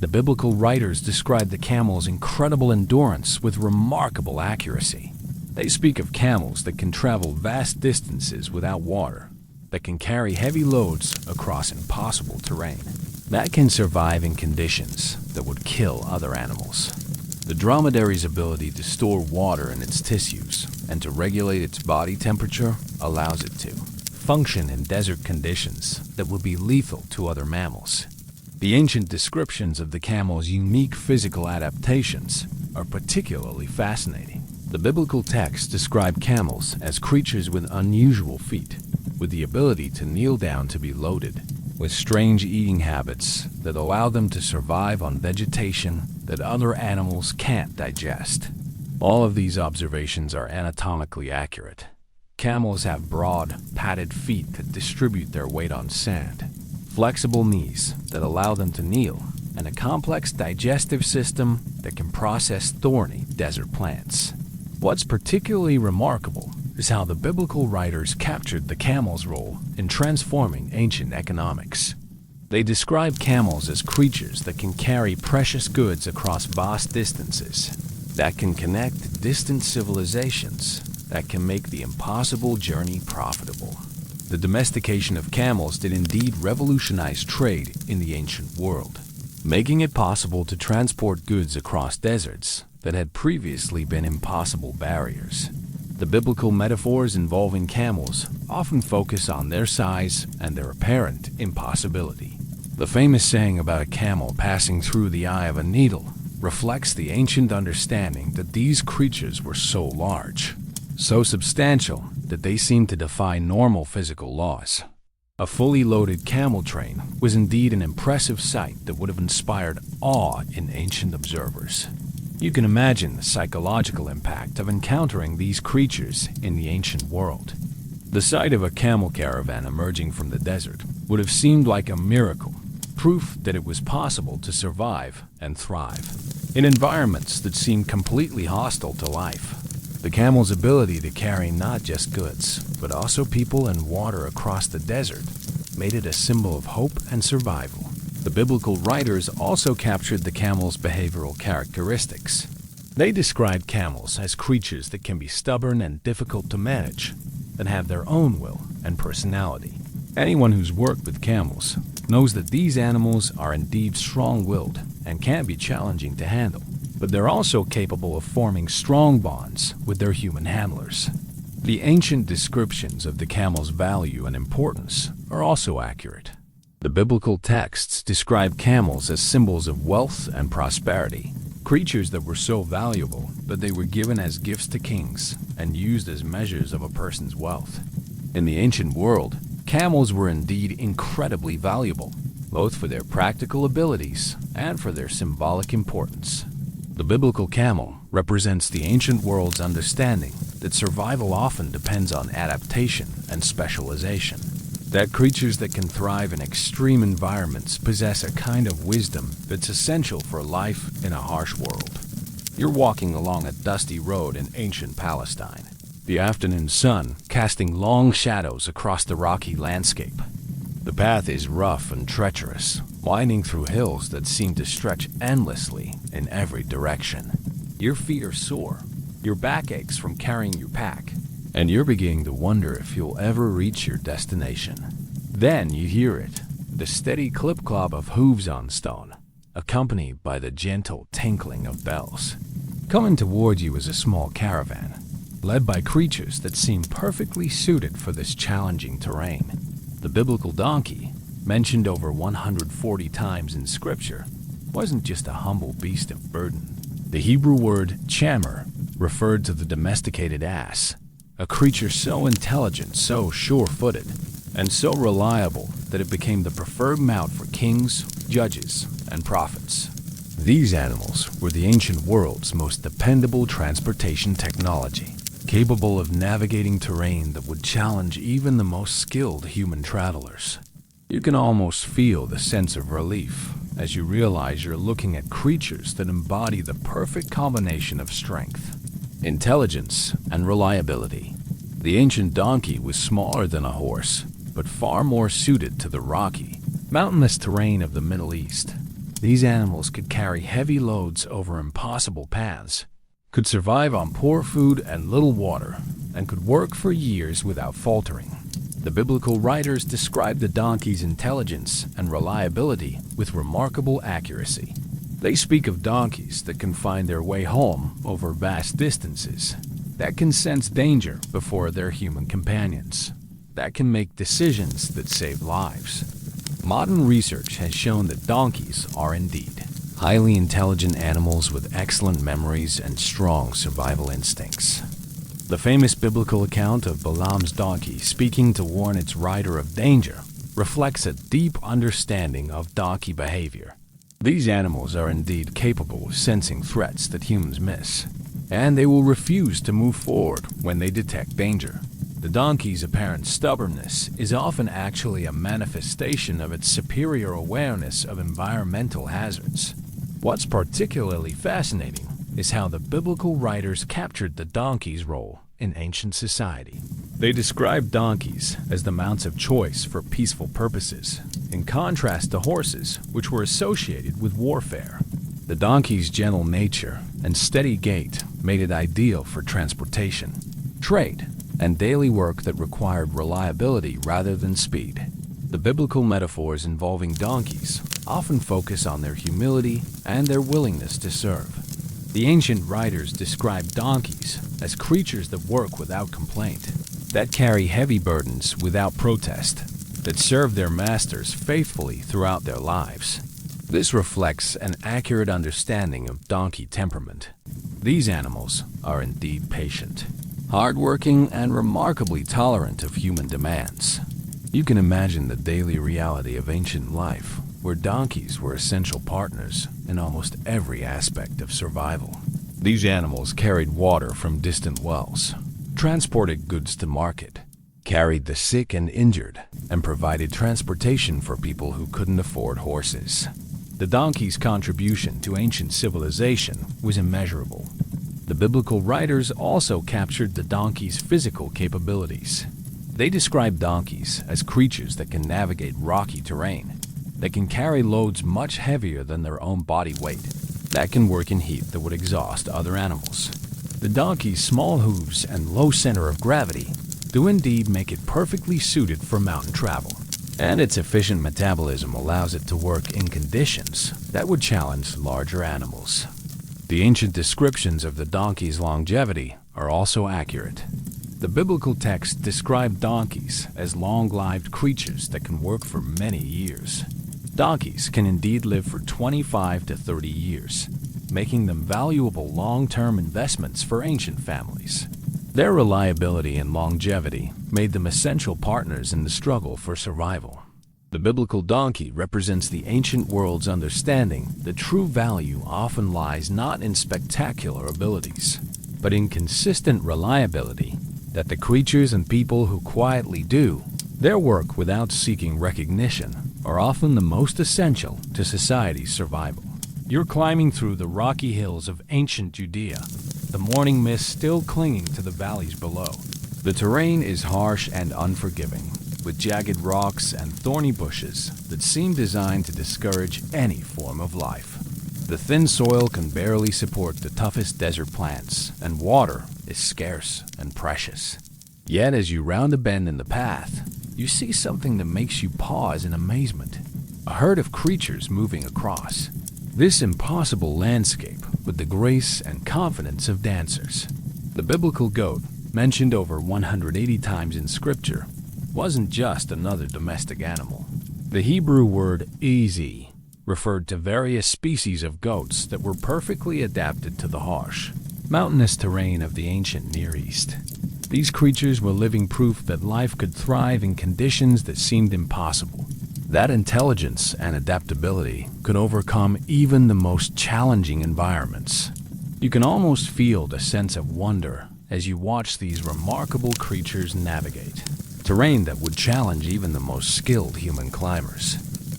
The biblical writers describe the camel's incredible endurance with remarkable accuracy. They speak of camels that can travel vast distances without water, that can carry heavy loads across impossible terrain, that can survive in conditions that would kill other animals. The dromedary's ability to store water in its tissues and to regulate its body temperature allows it to function in desert conditions that would be lethal to other mammals. The ancient descriptions of the camel's unique physical adaptations are particularly fascinating. The biblical texts describe camels as creatures with unusual feet, with the ability to kneel down to be loaded, with strange eating habits that allow them to survive on vegetation that other animals can't digest. All of these observations are anatomically accurate. Camels have broad, padded feet that distribute their weight on sand, flexible knees that allow them to kneel, and a complex digestive system that can process thorny desert plants. What's particularly remarkable is how the biblical writers captured the camel's role in transforming ancient economics. They describe camels as creatures that can carry precious goods across vast distances, that can connect distant civilizations, that can make the impossible journey profitable. The domestication of camels did indeed revolutionize trade in the ancient world, making it possible to transport goods across deserts that had previously been impossible barriers. The biblical metaphors involving camels often focus on their size and their apparent impossibility. The famous saying about a camel passing through the eye of a needle reflects the ancient understanding that these creatures were so large, so substantial that they seemed to defy normal physical laws. A fully loaded camel train was indeed an impressive sight that would have inspired awe in ancient observers. You can imagine the psychological impact of encountering these creatures in the ancient world. The sight of a camel caravan emerging from the desert would have seemed like a miracle, proof that it was possible to survive and thrive in environments that seemed completely hostile to life. The camel's ability to carry not just goods, but also people and water across the desert made it a symbol of hope and survival. The biblical writers also captured the camel's behavioral characteristics. They described camels as creatures that can be stubborn and difficult to manage, that have their own will and personality. Anyone who's worked with camels knows that these animals are indeed strong-willed and can be challenging to handle, but they're also capable of forming strong bonds with their human handlers. The ancient descriptions of the camel's value and importance are also accurate. The biblical texts describe camels as symbols of wealth and prosperity, creatures that were so valuable that they were given as gifts to kings and used as measures of a person's wealth. In the ancient world, camels were indeed incredibly valuable, both for their practical abilities and for their symbolic importance. The biblical camel represents the ancient world's understanding that survival often depends on adaptation and specialization, that creatures that can thrive in extreme environments possess a kind of wisdom that's essential for life in a harsh world. You're walking along a dusty road in ancient Palestine, the afternoon sun casting long shadows across the rocky landscape. The path is rough and treacherous, winding through hills that seem to stretch endlessly in every direction. Your feet are sore, your back aches from carrying your pack, and you're beginning to wonder if you'll ever reach your destination. Then you hear it, the steady clip-clop of hooves on stone, accompanied by the gentle tinkling of bells. Coming toward you is a small caravan, led by creatures that seem perfectly suited for this challenging terrain. The biblical donkey, mentioned over 140 times in Scripture, wasn't just a humble beast of burden. The Hebrew word chamer referred to the domesticated ass, a creature so intelligent, so sure-footed, and so reliable that it became the preferred mount for kings, judges, and prophets. These animals were the ancient world's most dependable transportation technology, capable of navigating terrain that would challenge even the most skilled human travelers. You can almost feel the sense of relief as you realize you're looking at creatures that embody the perfect combination of strength, intelligence, and reliability. The ancient donkey was smaller than a horse, but far more suited to the rocky, mountainous terrain of the Middle East. These animals could carry heavy loads over impossible paths, could survive on poor food and little water, and could work for years without faltering. The biblical writers describe the donkey's intelligence and reliability with remarkable accuracy. They speak of donkeys that can find their way home over vast distances, that can sense danger before their human companions, that can make decisions that save lives. Modern research has shown that donkeys are indeed highly intelligent animals with excellent memories and strong survival instincts. The famous biblical account of Balaam's donkey speaking to warn its rider of danger reflects a deep understanding of donkey behavior. These animals are indeed capable of sensing threats that humans miss, and they will refuse to move forward when they detect danger. The donkey's apparent stubbornness is often actually a manifestation of its superior awareness of environmental hazards. What's particularly fascinating is how the biblical writers captured the donkey's role in ancient society. They described donkeys as the mounts of choice for peaceful purposes, in contrast to horses, which were associated with warfare. The donkey's gentle nature and steady gait made it ideal for transportation, trade, and daily work that required reliability rather than speed. The biblical metaphors involving donkeys often focus on their humility and their willingness to serve. The ancient writers described donkeys as creatures that work without complaint, that carry heavy burdens without protest, that serve their masters faithfully throughout their lives. This reflects an accurate understanding of donkey temperament. These animals are indeed patient, hardworking, and remarkably tolerant of human demands. You can imagine the daily reality of ancient life, where donkeys were essential partners in almost every aspect of survival. These animals carried water from distant wells, transported goods to market, carried the sick and injured, and provided transportation for people who couldn't afford horses. The donkey's contribution to ancient civilization was immeasurable. The biblical writers also captured the donkey's physical capabilities. They describe donkeys as creatures that can navigate rocky terrain, that can carry loads much heavier than their own body weight, that can work in heat that would exhaust other animals. The donkey's small hooves and low center of gravity do indeed make it perfectly suited for mountain travel, and its efficient metabolism allows it to work in conditions that would challenge larger animals. The ancient descriptions of the donkey's longevity are also accurate. The biblical texts describe donkeys as long-lived creatures that can work for many years. Donkeys can indeed live for 25 to 30 years, making them valuable long-term investments for ancient families. Their reliability and longevity made them essential partners in the struggle for survival. The biblical donkey represents the ancient world's understanding that true value often lies not in spectacular abilities, but in consistent reliability, that the creatures and people who quietly do their work without seeking recognition are often the most essential to society's survival. You're climbing through the rocky hills of ancient Judea, the morning mist still clinging to the valleys below. The terrain is harsh and unforgiving, with jagged rocks and thorny bushes that seem designed to discourage any form of life. The thin soil can barely support the toughest desert plants, and water is scarce and precious. Yet as you round a bend in the path, you see something that makes you pause in amazement. A herd of creatures moving across. This impossible landscape with the grace and confidence of dancers. The biblical goat, mentioned over 180 times in Scripture, wasn't just another domestic animal. The Hebrew word "ezi" referred to various species of goats that were perfectly adapted to the harsh, mountainous terrain of the ancient Near East. These creatures were living proof that life could thrive in conditions that seemed impossible. That intelligence and adaptability could overcome even the most challenging environments. You can almost feel the sense of wonder as you watch these remarkable creatures navigate terrain that would challenge even the most skilled human climbers.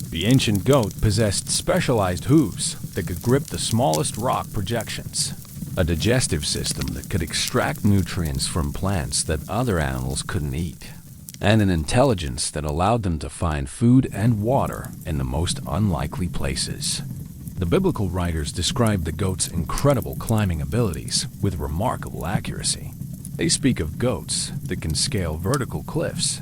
The ancient goat possessed specialized hooves that could grip the smallest rock projections, a digestive system that could extract nutrients from plants that other animals couldn't eat, and an intelligence that allowed them to find food and water in the most unlikely places. The biblical writers describe the goat's incredible climbing abilities with remarkable accuracy. They speak of goats that can scale vertical cliffs,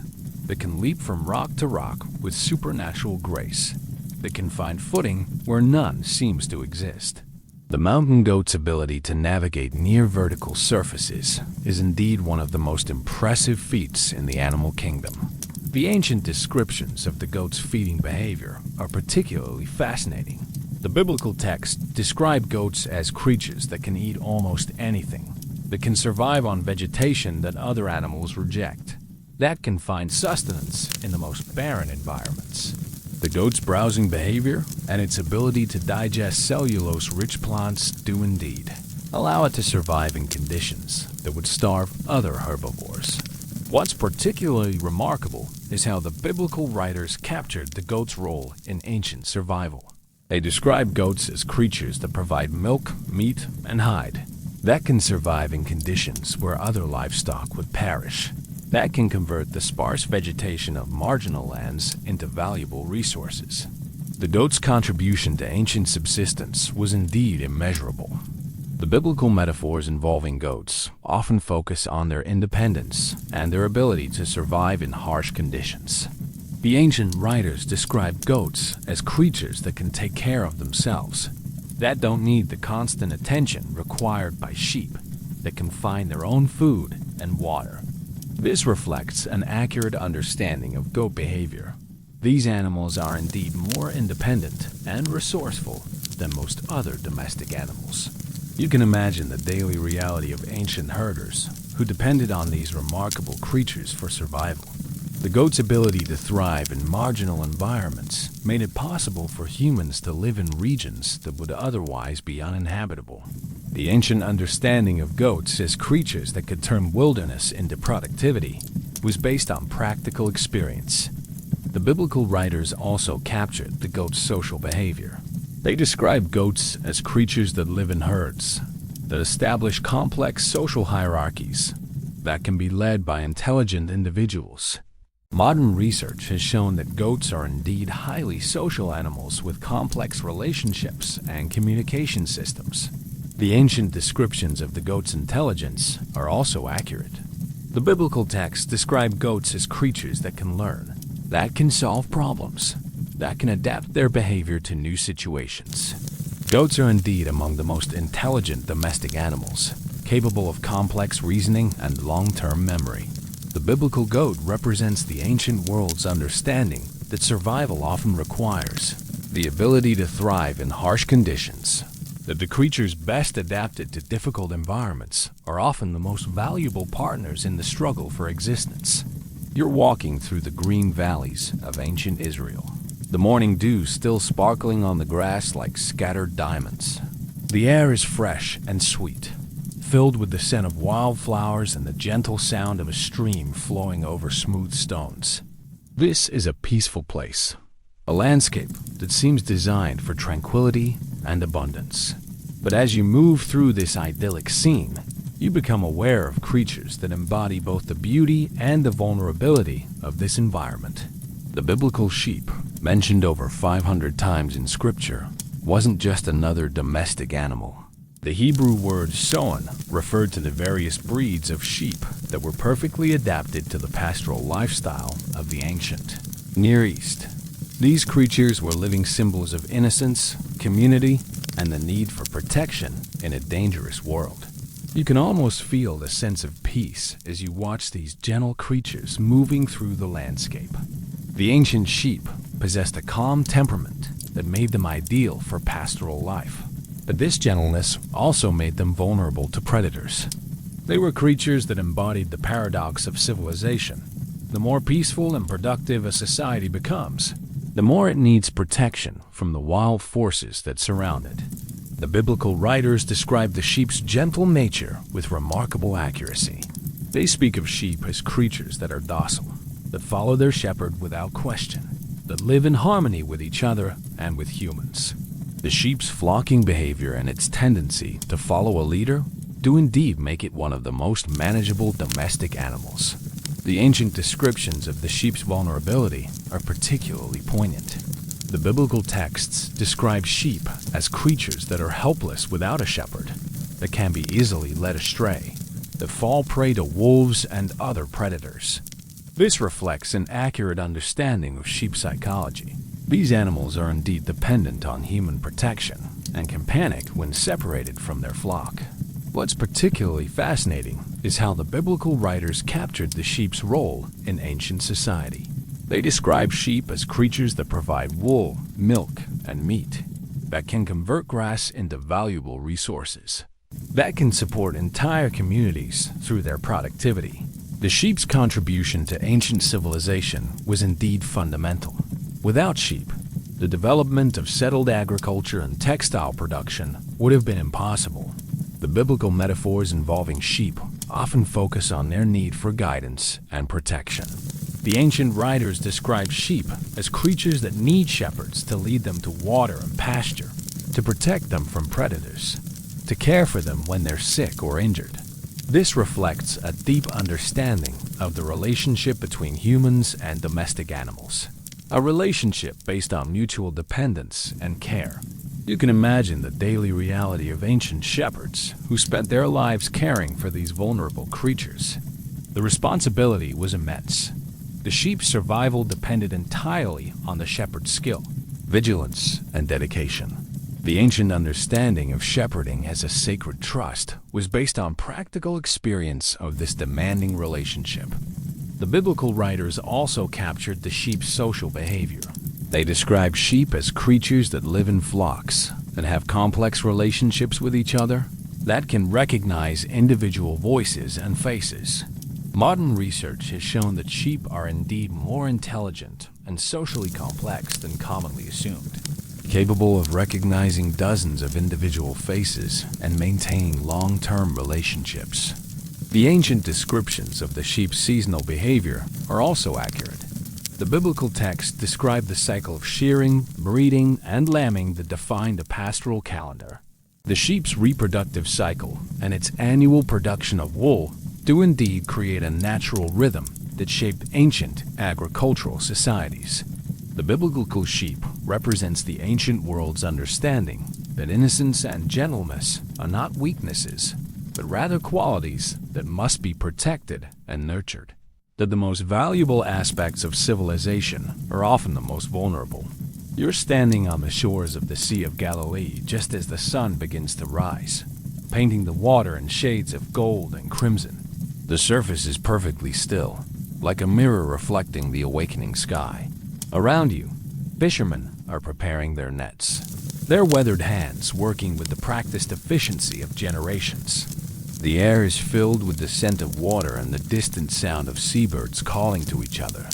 that can leap from rock to rock with supernatural grace, that can find footing where none seems to exist. The mountain goat's ability to navigate near vertical surfaces is indeed one of the most impressive feats in the animal kingdom. The ancient descriptions of the goat's feeding behavior are particularly fascinating. The biblical texts describe goats as creatures that can eat almost anything, that can survive on vegetation that other animals reject, that can find sustenance in the most barren environments. The goat's browsing behavior and its ability to digest cellulose-rich plants do indeed allow it to survive in conditions that would starve other herbivores. What's particularly remarkable is how the biblical writers captured the goat's role in ancient survival. They describe goats as creatures that provide milk, meat, and hide, that can survive in conditions where other livestock would perish, that can convert the sparse vegetation of marginal lands into valuable resources. The goat's contribution to ancient subsistence was indeed immeasurable. The biblical metaphors involving goats often focus on their independence and their ability to survive in harsh conditions. The ancient writers describe goats as creatures that can take care of themselves, that don't need the constant attention required by sheep, that can find their own food and water. This reflects an accurate understanding of goat behavior. These animals are indeed more independent and resourceful than most other domestic animals. You can imagine the daily reality of ancient herders who depended on these remarkable creatures for survival. The goat's ability to thrive in marginal environments made it possible for humans to live in regions that would otherwise be uninhabitable. The ancient understanding of goats as creatures that could turn wilderness into productivity was based on practical experience. The biblical writers also captured the goat's social behavior. They describe goats as creatures that live in herds, that establish complex social hierarchies, that can be led by intelligent individuals. Modern research has shown that goats are indeed highly social animals with complex relationships and communication systems. The ancient descriptions of the goat's intelligence are also accurate. The biblical texts describe goats as creatures that can learn, that can solve problems, that can adapt their behavior to new situations. Goats are indeed among the most intelligent domestic animals, capable of complex reasoning and long-term memory. The biblical goat represents the ancient world's understanding that survival often requires the ability to thrive in harsh conditions, that the creatures best adapted to difficult environments are often the most valuable partners in the struggle for existence. You're walking through the green valleys of ancient Israel, the morning dew still sparkling on the grass like scattered diamonds. The air is fresh and sweet, filled with the scent of wildflowers and the gentle sound of a stream flowing over smooth stones. This is a peaceful place, a landscape that seems designed for tranquility and abundance. But as you move through this idyllic scene, you become aware of creatures that embody both the beauty and the vulnerability of this environment. The biblical sheep, mentioned over 500 times in Scripture, wasn't just another domestic animal. The Hebrew word soan referred to the various breeds of sheep that were perfectly adapted to the pastoral lifestyle of the ancient Near East. These creatures were living symbols of innocence, community, and the need for protection in a dangerous world. You can almost feel the sense of peace as you watch these gentle creatures moving through the landscape. The ancient sheep possessed a calm temperament that made them ideal for pastoral life. But this gentleness also made them vulnerable to predators. They were creatures that embodied the paradox of civilization. The more peaceful and productive a society becomes, the more it needs protection from the wild forces that surround it. The biblical writers describe the sheep's gentle nature with remarkable accuracy. They speak of sheep as creatures that are docile, that follow their shepherd without question, that live in harmony with each other and with humans. The sheep's flocking behavior and its tendency to follow a leader do indeed make it one of the most manageable domestic animals. The ancient descriptions of the sheep's vulnerability are particularly poignant. The biblical texts describe sheep as creatures that are helpless without a shepherd, that can be easily led astray, that fall prey to wolves and other predators. This reflects an accurate understanding of sheep psychology. These animals are indeed dependent on human protection and can panic when separated from their flock. What's particularly fascinating is how the biblical writers captured the sheep's role in ancient society. They describe sheep as creatures that provide wool, milk, and meat, that can convert grass into valuable resources, that can support entire communities through their productivity. The sheep's contribution to ancient civilization was indeed fundamental. Without sheep, the development of settled agriculture and textile production would have been impossible. The biblical metaphors involving sheep often focus on their need for guidance and protection. The ancient writers describe sheep as creatures that need shepherds to lead them to water and pasture, to protect them from predators, to care for them when they're sick or injured. This reflects a deep understanding of the relationship between humans and domestic animals, a relationship based on mutual dependence and care. You can imagine the daily reality of ancient shepherds who spent their lives caring for these vulnerable creatures. The responsibility was immense. The sheep's survival depended entirely on the shepherd's skill, vigilance, and dedication. The ancient understanding of shepherding as a sacred trust was based on practical experience of this demanding relationship. The biblical writers also captured the sheep's social behavior. They describe sheep as creatures that live in flocks and have complex relationships with each other that can recognize individual voices and faces. Modern research has shown that sheep are indeed more intelligent and socially complex than commonly assumed, capable of recognizing dozens of individual faces and maintaining long-term relationships. The ancient descriptions of the sheep's seasonal behavior are also accurate. The biblical texts describe the cycle of shearing, breeding, and lambing that defined a pastoral calendar. The sheep's reproductive cycle and its annual production of wool do indeed create a natural rhythm that shaped ancient agricultural societies. The biblical sheep represents the ancient world's understanding that innocence and gentleness are not weaknesses, but rather qualities that must be protected and nurtured. That the most valuable aspects of civilization are often the most vulnerable. You're standing on the shores of the Sea of Galilee just as the sun begins to rise, painting the water in shades of gold and crimson. The surface is perfectly still, like a mirror reflecting the awakening sky. Around you, fishermen are preparing their nets, their weathered hands working with the practiced efficiency of generations. The air is filled with the scent of water and the distant sound of seabirds calling to each other.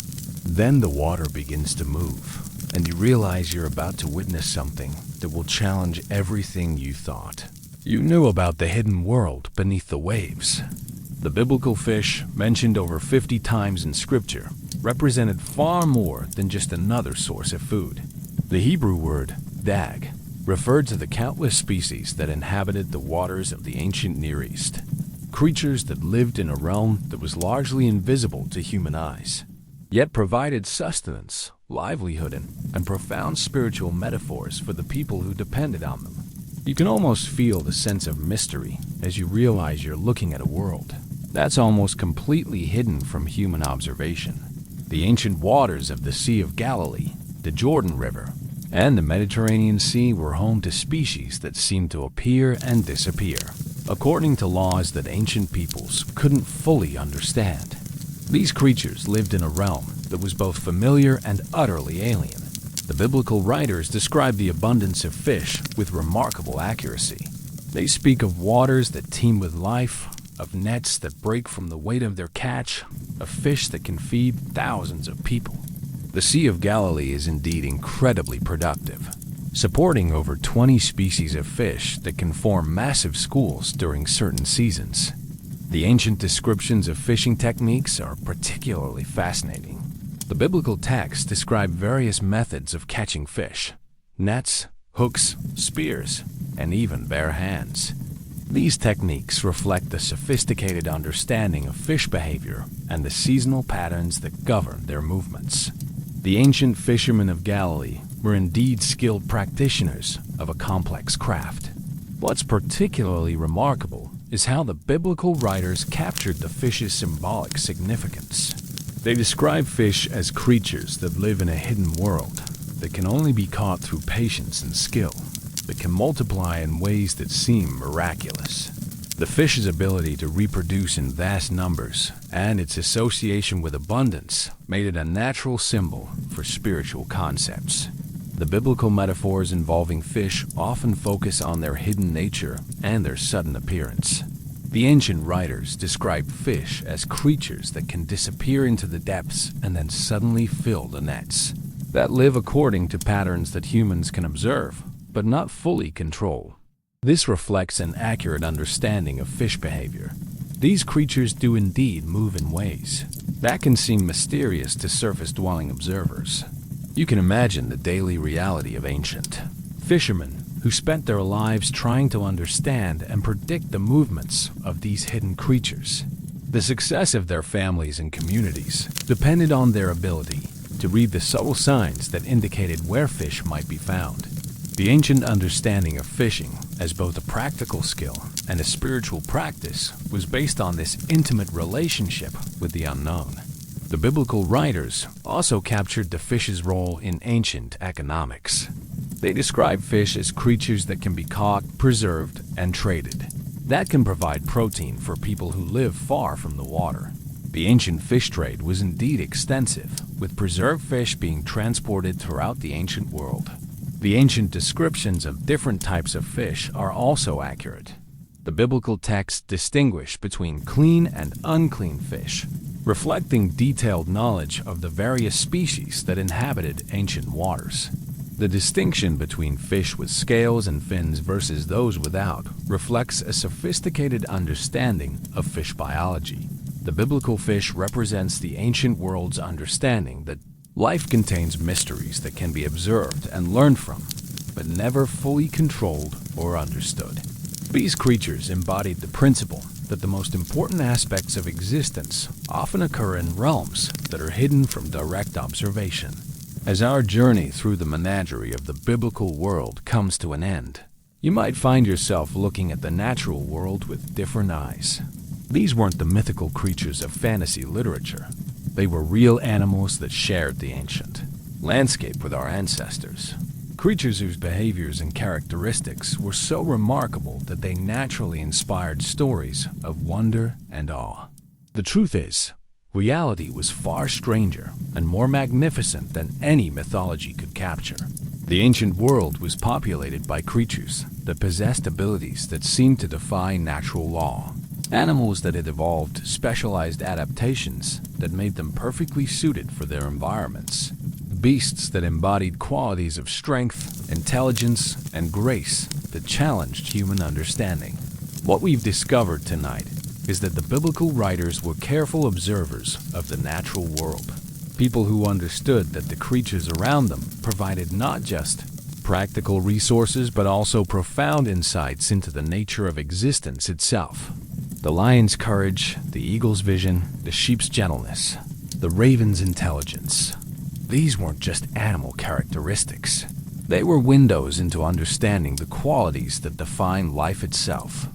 Then the water begins to move, and you realize you're about to witness something that will challenge everything you thought you knew about the hidden world beneath the waves. The biblical fish, mentioned over 50 times in Scripture, represented far more than just another source of food. The Hebrew word dag referred to the countless species that inhabited the waters of the ancient Near East, creatures that lived in a realm that was largely invisible to human eyes, yet provided sustenance, livelihood, and profound spiritual metaphors for the people who depended on them. You can almost feel the sense of mystery as you realize you're looking at a world that's almost completely hidden from human observation. The ancient waters of the Sea of Galilee, the Jordan River, and the Mediterranean Sea were home to species that seemed to appear and disappear, according to laws that ancient peoples couldn't fully understand. These creatures lived in a realm that was both familiar and utterly alien. The biblical writers describe the abundance of fish with remarkable accuracy. They speak of waters that teem with life, of nets that break from the weight of their catch, of fish that can feed thousands of people. The Sea of Galilee is indeed incredibly productive, supporting over 20 species of fish that can form massive schools during certain seasons. The ancient descriptions of fishing techniques are particularly fascinating. The biblical texts describe various methods of catching fish: nets, hooks, spears, and even bare hands. These techniques reflect the sophisticated understanding of fish behavior and the seasonal patterns that govern their movements. The ancient fishermen of Galilee were indeed skilled practitioners of a complex craft. What's particularly remarkable is how the biblical writers captured the fish's symbolic significance. They describe fish as creatures that live in a hidden world, that can only be caught through patience and skill, that can multiply in ways that seem miraculous. The fish's ability to reproduce in vast numbers and its association with abundance made it a natural symbol for spiritual concepts. The biblical metaphors involving fish often focus on their hidden nature and their sudden appearance. The ancient writers described fish as creatures that can disappear into the depths and then suddenly fill the nets, that live according to patterns that humans can observe, but not fully control. This reflects an accurate understanding of fish behavior. These creatures do indeed move in ways that can seem mysterious to surface-dwelling observers. You can imagine the daily reality of ancient fishermen who spent their lives trying to understand and predict the movements of these hidden creatures. The success of their families and communities depended on their ability to read the subtle signs that indicated where fish might be found. The ancient understanding of fishing as both a practical skill and a spiritual practice was based on this intimate relationship with the unknown. The biblical writers also captured the fish's role in ancient economics. They describe fish as creatures that can be caught, preserved, and traded. That can provide protein for people who live far from the water. The ancient fish trade was indeed extensive, with preserved fish being transported throughout the ancient world. The ancient descriptions of different types of fish are also accurate. The biblical texts distinguish between clean and unclean fish, reflecting detailed knowledge of the various species that inhabited ancient waters. The distinction between fish with scales and fins versus those without reflects a sophisticated understanding of fish biology. The biblical fish represents the ancient world's understanding that life contains mysteries that can be observed and learned from, but never fully controlled or understood. These creatures embodied the principle that the most important aspects of existence often occur in realms that are hidden from direct observation. As our journey through the menagerie of the biblical world comes to an end, you might find yourself looking at the natural world with different eyes. These weren't the mythical creatures of fantasy literature. They were real animals that shared the ancient landscape with our ancestors. Creatures whose behaviors and characteristics were so remarkable that they naturally inspired stories of wonder and awe. The truth is, reality was far stranger and more magnificent than any mythology could capture. The ancient world was populated by creatures that possessed abilities that seemed to defy natural law. Animals that had evolved specialized adaptations that made them perfectly suited for their environments. Beasts that embodied qualities of strength, intelligence, and grace that challenged human understanding. What we've discovered tonight is that the biblical writers were careful observers of the natural world. People who understood that the creatures around them provided not just practical resources but also profound insights into the nature of existence itself. The lion's courage, the eagle's vision, the sheep's gentleness, the raven's intelligence. These weren't just animal characteristics. They were windows into understanding the qualities that define life itself.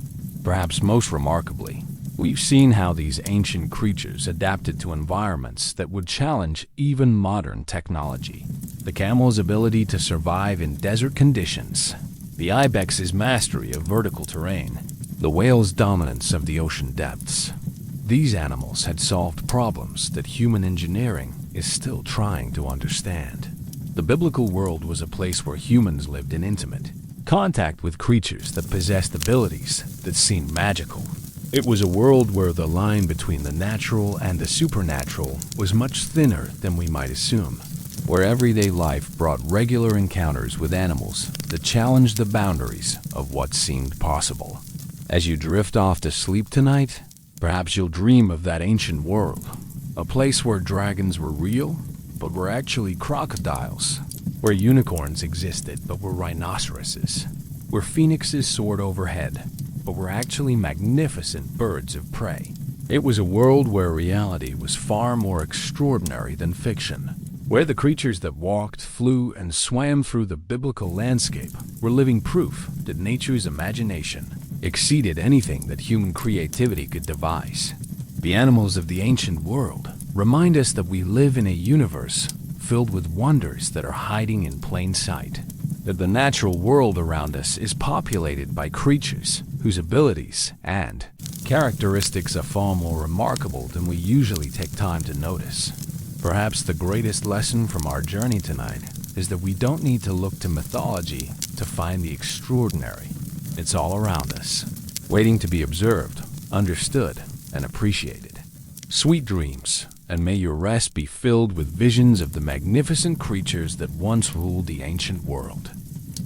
Perhaps most remarkably, we've seen how these ancient creatures adapted to environments that would challenge even modern technology. The camel's ability to survive in desert conditions, the ibex's mastery of vertical terrain, the whale's dominance of the ocean depths. These animals had solved problems that human engineering is still trying to understand. The biblical world was a place where humans lived in intimate contact with creatures that possessed abilities that seemed magical. It was a world where the line between the natural and the supernatural was much thinner than we might assume, where everyday life brought regular encounters with animals that challenged the boundaries of what seemed possible. As you drift off to sleep tonight, perhaps you'll dream of that ancient world, a place where dragons were real, but were actually crocodiles, where unicorns existed, but were rhinoceroses, where phoenixes soared overhead, but were actually magnificent birds of prey. It was a world where reality was far more extraordinary than fiction, where the creatures that walked, flew, and swam through the biblical landscape were living proof that nature's imagination exceeded anything that human creativity could devise. The animals of the ancient world remind us that we live in a universe filled with wonders that are hiding in plain sight, that the natural world around us is populated by creatures whose abilities and characteristics are far more remarkable than we usually take time to notice. Perhaps the greatest lesson from our journey tonight is that we don't need to look to mythology to find the extraordinary. It's all around us, waiting to be observed, understood, and appreciated. Sweet dreams, and may your rest be filled with visions of the magnificent creatures that once ruled the ancient world.